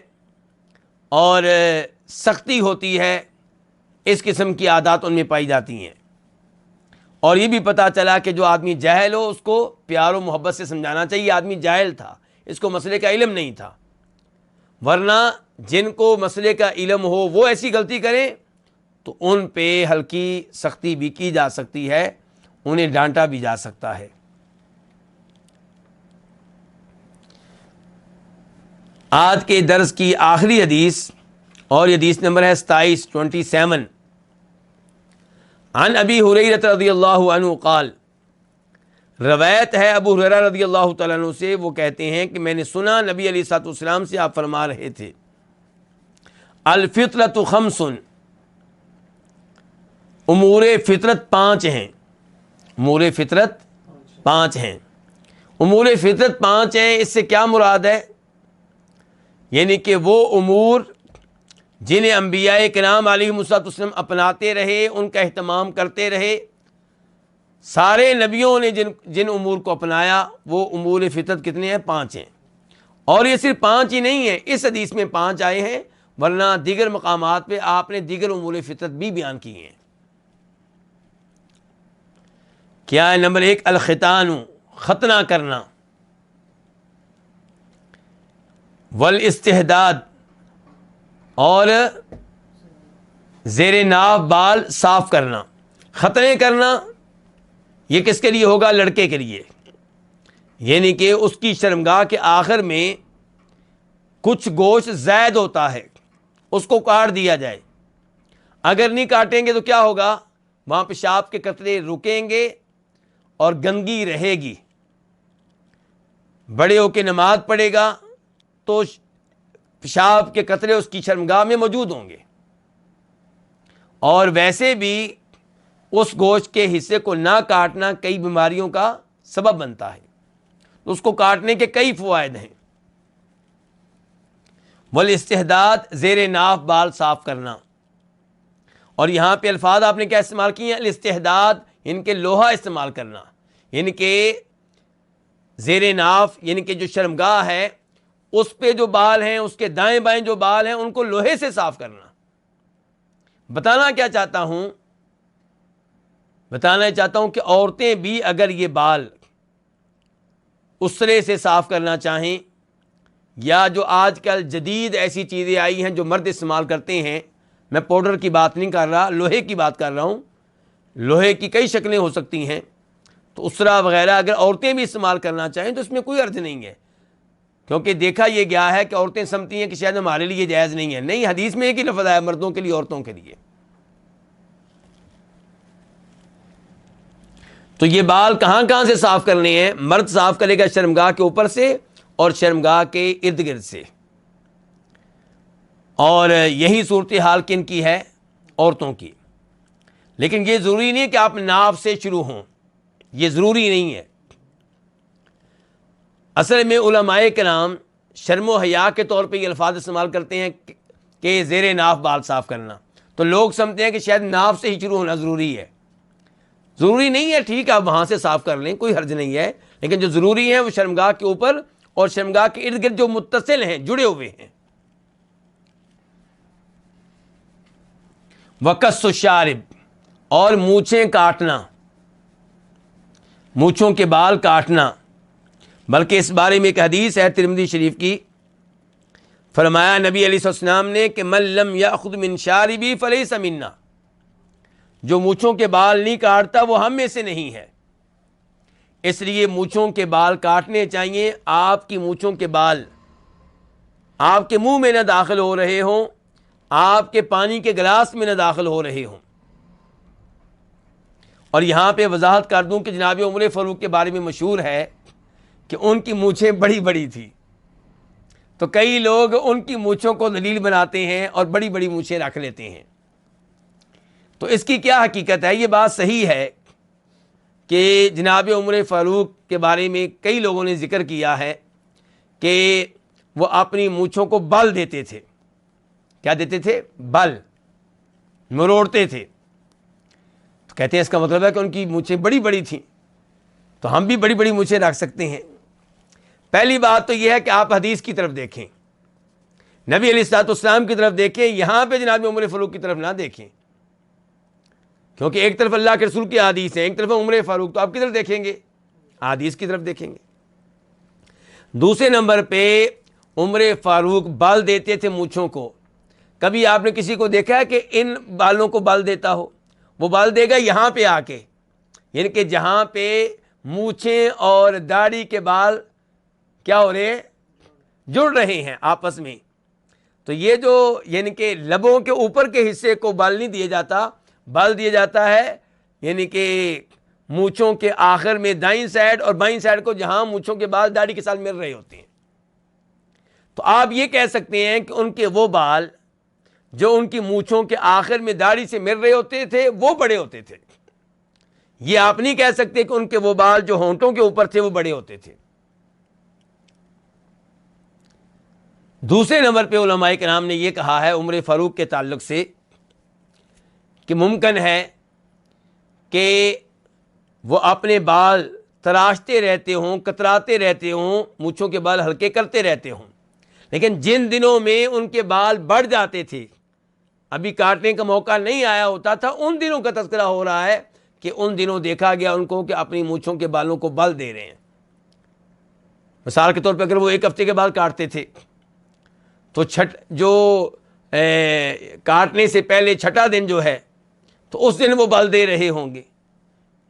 اور سختی ہوتی ہے، اس قسم کی عادات ان میں پائی جاتی ہیں۔ اور یہ بھی پتہ چلا کہ جو آدمی جاہل ہو اس کو پیار و محبت سے سمجھانا چاہیے۔ آدمی جاہل تھا، اس کو مسئلے کا علم نہیں تھا، ورنہ جن کو مسئلے کا علم ہو وہ ایسی غلطی کریں تو ان پہ ہلکی سختی بھی کی جا سکتی ہے، انہیں ڈانٹا بھی جا سکتا ہے۔ آج کے درس کی آخری حدیث، اور یہ حدیث نمبر ہے 27 عن ابی ہریرہ رضی اللہ عنہ قال، روایت ہے ابو ہریرہ رضی اللہ تعالیٰ عنہ سے، وہ کہتے ہیں کہ میں نے سنا نبی علیہ الصلوۃ والسلام سے آپ فرما رہے تھے، الفطرۃ خمس، امور فطرت 5 ہیں، امور فطرت 5 ہیں، امور فطرت 5 ہیں۔ اس سے کیا مراد ہے؟ یعنی کہ وہ امور جنہیں انبیاء کرام علیہم السلام اپناتے رہے، ان کا اہتمام کرتے رہے، سارے نبیوں نے جن امور کو اپنایا، وہ امور فطرت کتنے ہیں؟ 5 ہیں۔ اور یہ صرف 5 ہی نہیں ہیں، اس حدیث میں 5 آئے ہیں، ورنہ دیگر مقامات پہ آپ نے دیگر امور فطرت بھی بیان کی ہیں۔ کیا ہے؟ نمبر 1 الختان، ختنہ کرنا، والاستحداد، اور زیر ناف بال صاف کرنا۔ ختنے کرنا یہ کس کے لیے ہوگا؟ لڑکے کے لیے، یعنی کہ اس کی شرمگاہ کے آخر میں کچھ گوشت زائد ہوتا ہے، اس کو کاٹ دیا جائے۔ اگر نہیں کاٹیں گے تو کیا ہوگا؟ وہاں پیشاب کے قطرے رکیں گے اور گندگی رہے گی، بڑے ہو کے نماز پڑھے گا تو پیشاب کے قطرے اس کی شرمگاہ میں موجود ہوں گے، اور ویسے بھی اس گوشت کے حصے کو نہ کاٹنا کئی بیماریوں کا سبب بنتا ہے، تو اس کو کاٹنے کے کئی فوائد ہیں۔ والاستحداد، زیر ناف بال صاف کرنا، اور یہاں پہ الفاظ آپ نے کیا استعمال کیے ہیں؟ الاستحداد، ان کے لوہا استعمال کرنا، یعنی کہ زیر ناف یعنی کہ جو شرمگاہ ہے اس پہ جو بال ہیں، اس کے دائیں بائیں جو بال ہیں، ان کو لوہے سے صاف کرنا۔ بتانا کیا چاہتا ہوں؟ بتانا چاہتا ہوں کہ عورتیں بھی اگر یہ بال اسرے سے صاف کرنا چاہیں، یا جو آج کل جدید ایسی چیزیں آئی ہیں جو مرد استعمال کرتے ہیں، میں پاؤڈر کی بات نہیں کر رہا، لوہے کی بات کر رہا ہوں، لوہے کی کئی شکلیں ہو سکتی ہیں، تو اسرا وغیرہ اگر عورتیں بھی استعمال کرنا چاہیں تو اس میں کوئی عرض نہیں ہے، کیونکہ دیکھا یہ گیا ہے کہ عورتیں سمجھتی ہیں کہ شاید ہمارے لیے جائز نہیں ہے۔ نہیں، حدیث میں ایک ہی لفظ آیا، مردوں کے لیے، عورتوں کے لیے۔ تو یہ بال کہاں کہاں سے صاف کرنے ہیں؟ مرد صاف کرے گا شرمگاہ کے اوپر سے اور شرمگاہ کے ارد گرد سے، اور یہی صورتحال کن کی ہے؟ عورتوں کی۔ لیکن یہ ضروری نہیں کہ آپ ناف سے شروع ہوں، یہ ضروری نہیں ہے۔ اصل میں علماء کرام شرم و حیا کے طور پہ یہ الفاظ استعمال کرتے ہیں کہ زیر ناف بال صاف کرنا، تو لوگ سمجھتے ہیں کہ شاید ناف سے ہی شروع ہونا ضروری ہے۔ ضروری نہیں ہے، ٹھیک ہے آپ وہاں سے صاف کر لیں، کوئی حرج نہیں ہے، لیکن جو ضروری ہے وہ شرمگاہ کے اوپر اور شرمگاہ کے ارد گرد جو متصل ہیں، جڑے ہوئے ہیں۔ وقص الشارب، اور مونچھیں کاٹنا، مونچھوں کے بال کاٹنا، بلکہ اس بارے میں ایک حدیث ہے ترمذی شریف کی، فرمایا نبی علیہ السلام نے کہ من لم یأخذ من شاربی فلیس منا، جو مونچھوں کے بال نہیں کاٹتا وہ ہم میں سے نہیں ہے۔ اس لیے مونچھوں کے بال کاٹنے چاہیے۔ آپ کی مونچھوں کے بال آپ کے منہ میں نہ داخل ہو رہے ہوں، آپ کے پانی کے گلاس میں نہ داخل ہو رہے ہوں۔ اور یہاں پہ وضاحت کر دوں کہ جناب عمر فاروق کے بارے میں مشہور ہے کہ ان کی مونچھیں بڑی بڑی تھی، تو کئی لوگ ان کی مونچھوں کو دلیل بناتے ہیں اور بڑی بڑی مونچھیں رکھ لیتے ہیں۔ تو اس کی کیا حقیقت ہے؟ یہ بات صحیح ہے کہ جناب عمر فاروق کے بارے میں کئی لوگوں نے ذکر کیا ہے کہ وہ اپنی مونچھوں کو بل دیتے تھے۔ کیا دیتے تھے؟ بل، مروڑتے تھے۔ تو کہتے ہیں اس کا مطلب ہے کہ ان کی مونچھیں بڑی بڑی تھیں، تو ہم بھی بڑی بڑی مونچھیں رکھ سکتے ہیں۔ پہلی بات تو یہ ہے کہ آپ حدیث کی طرف دیکھیں، نبی علیہ الصلوۃ والسلام کی طرف دیکھیں، یہاں پہ جناب عمر فاروق کی طرف نہ دیکھیں، کیونکہ ایک طرف اللہ کے رسول کی حدیث ہے، ایک طرف عمر فاروق، تو آپ کی طرف دیکھیں گے، حدیث کی طرف دیکھیں گے۔ دوسرے نمبر پہ عمر فاروق بال دیتے تھے مونچھوں کو۔ کبھی آپ نے کسی کو دیکھا ہے کہ ان بالوں کو بال دیتا ہو؟ وہ بال دے گا یہاں پہ آ کے، یعنی کہ جہاں پہ مونچھیں اور داڑھی کے بال کیا ہو رہے ہیں؟ جڑ رہے ہیں آپس میں۔ تو یہ جو یعنی کہ لبوں کے اوپر کے حصے کو بال نہیں دیا جاتا، بال دیا جاتا ہے یعنی کہ مونچھوں کے آخر میں دائیں سائڈ اور بائیں سائڈ کو، جہاں مونچھوں کے بال داڑھی کے ساتھ مل رہے ہوتے ہیں۔ تو آپ یہ کہہ سکتے ہیں کہ ان کے وہ بال جو ان کی مونچھوں کے آخر میں داڑھی سے مل رہے ہوتے تھے وہ بڑے ہوتے تھے. یہ آپ نہیں کہہ سکتے کہ ان کے وہ بال جو ہونٹوں کے اوپر تھے وہ بڑے ہوتے تھے. دوسرے نمبر پہ علماء کرام نے یہ کہا ہے عمر فاروق کے تعلق سے کہ ممکن ہے کہ وہ اپنے بال تراشتے رہتے ہوں، کتراتے رہتے ہوں، مونچھوں کے بال ہلکے کرتے رہتے ہوں، لیکن جن دنوں میں ان کے بال بڑھ جاتے تھے، ابھی کاٹنے کا موقع نہیں آیا ہوتا تھا، ان دنوں کا تذکرہ ہو رہا ہے کہ ان دنوں دیکھا گیا ان کو کہ اپنی مونچھوں کے بالوں کو بل دے رہے ہیں. مثال کے طور پہ اگر وہ 1 ہفتے کے بال کاٹتے تھے تو کاٹنے سے پہلے چھٹا دن جو ہے تو اس دن وہ بل دے رہے ہوں گے.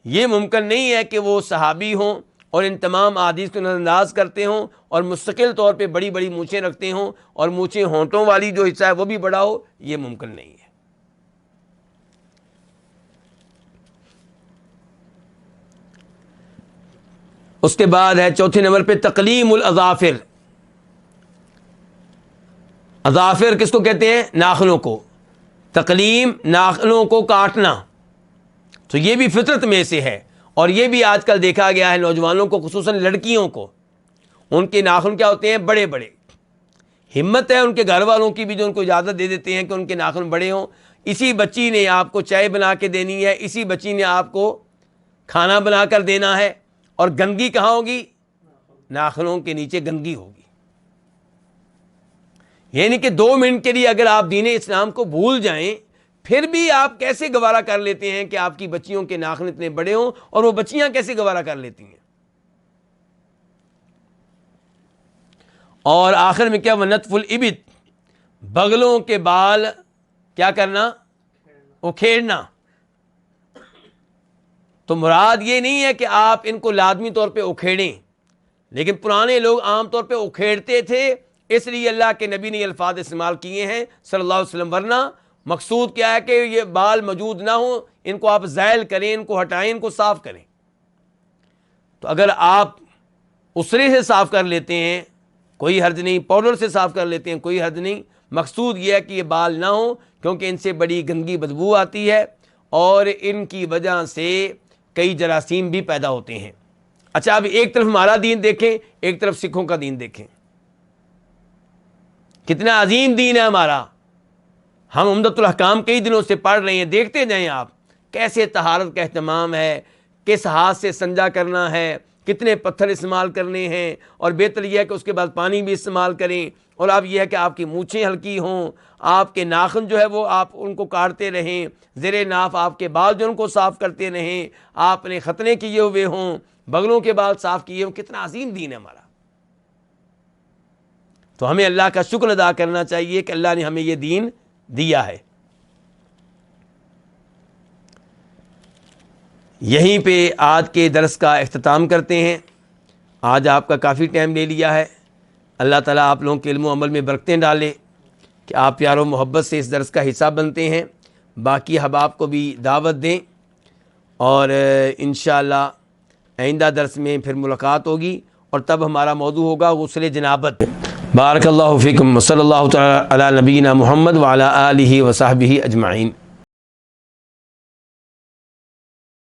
یہ ممکن نہیں ہے کہ وہ صحابی ہوں اور ان تمام احادیث کو نظر انداز کرتے ہوں اور مستقل طور پہ بڑی بڑی مونچھیں رکھتے ہوں اور مونچھیں ہونٹوں والی جو حصہ ہے وہ بھی بڑا ہو. یہ ممکن نہیں ہے. اس کے بعد ہے چوتھے نمبر پہ تقلیم الاظافر. اظافر کس کو کہتے ہیں؟ ناخنوں کو. تقلیم ناخنوں کو کاٹنا، تو یہ بھی فطرت میں سے ہے، اور یہ بھی آج کل دیکھا گیا ہے نوجوانوں کو، خصوصاً لڑکیوں کو، ان کے ناخن کیا ہوتے ہیں؟ بڑے بڑے. ہمت ہے ان کے گھر والوں کی بھی جو ان کو اجازت دے دیتے ہیں کہ ان کے ناخن بڑے ہوں. اسی بچی نے آپ کو چائے بنا کے دینی ہے، اسی بچی نے آپ کو کھانا بنا کر دینا ہے، اور گندگی کہاں ہوگی؟ ناخنوں کے نیچے گندگی ہوگی. یعنی کہ 2 منٹ کے لیے اگر آپ دین اسلام کو بھول جائیں پھر بھی آپ کیسے گوارا کر لیتے ہیں کہ آپ کی بچیوں کے ناخن اتنے بڑے ہوں، اور وہ بچیاں کیسے گوارا کر لیتی ہیں؟ اور آخر میں کیا؟ ونتف الابط، بغلوں کے بال کیا کرنا؟ اکھیڑنا. تو مراد یہ نہیں ہے کہ آپ ان کو لازمی طور پہ اکھیڑیں، لیکن پرانے لوگ عام طور پہ اکھیڑتے تھے، اس لیے اللہ کے نبی نے یہ الفاظ استعمال کیے ہیں صلی اللہ علیہ وسلم. ورنہ مقصود کیا ہے کہ یہ بال موجود نہ ہوں، ان کو آپ زائل کریں، ان کو ہٹائیں، ان کو صاف کریں. تو اگر آپ اسرے سے صاف کر لیتے ہیں کوئی حرج نہیں، پاؤڈر سے صاف کر لیتے ہیں کوئی حرج نہیں. مقصود یہ ہے کہ یہ بال نہ ہوں، کیونکہ ان سے بڑی گندگی بدبو آتی ہے اور ان کی وجہ سے کئی جراثیم بھی پیدا ہوتے ہیں. اچھا، اب ایک طرف ہمارا دین دیکھیں، ایک طرف سکھوں کا دین دیکھیں. کتنا عظیم دین ہے ہمارا. ہم عمدۃ الاحکام کئی دنوں سے پڑھ رہے ہیں، دیکھتے جائیں آپ کیسے طہارت کا اہتمام ہے، کس ہاتھ سے سنجا کرنا ہے، کتنے پتھر استعمال کرنے ہیں، اور بہتر یہ ہے کہ اس کے بعد پانی بھی استعمال کریں. اور اب یہ ہے کہ آپ کی مونچھیں ہلکی ہوں، آپ کے ناخن جو ہے وہ آپ ان کو کاٹتے رہیں، زیر ناف آپ کے بال جو ان کو صاف کرتے رہیں، آپ نے ختنے کیے ہوئے ہوں، بغلوں کے بال صاف کیے ہوں. کتنا عظیم دین ہے ہمارا. تو ہمیں اللہ کا شکر ادا کرنا چاہیے کہ اللہ نے ہمیں یہ دین دیا ہے. یہیں پہ آج کے درس کا اختتام کرتے ہیں. آج آپ کا کافی ٹائم لے لیا ہے. اللہ تعالیٰ آپ لوگوں کے علم و عمل میں برکتیں ڈالے کہ آپ پیار و محبت سے اس درس کا حصہ بنتے ہیں. باقی احباب کو بھی دعوت دیں، اور انشاءاللہ آئندہ درس میں پھر ملاقات ہوگی، اور تب ہمارا موضوع ہوگا غسل جنابت. بارک اللہ فیکم، صلی اللہ تعالی علی نبینا محمد وعلی آلہ وصحبہ اجمعین.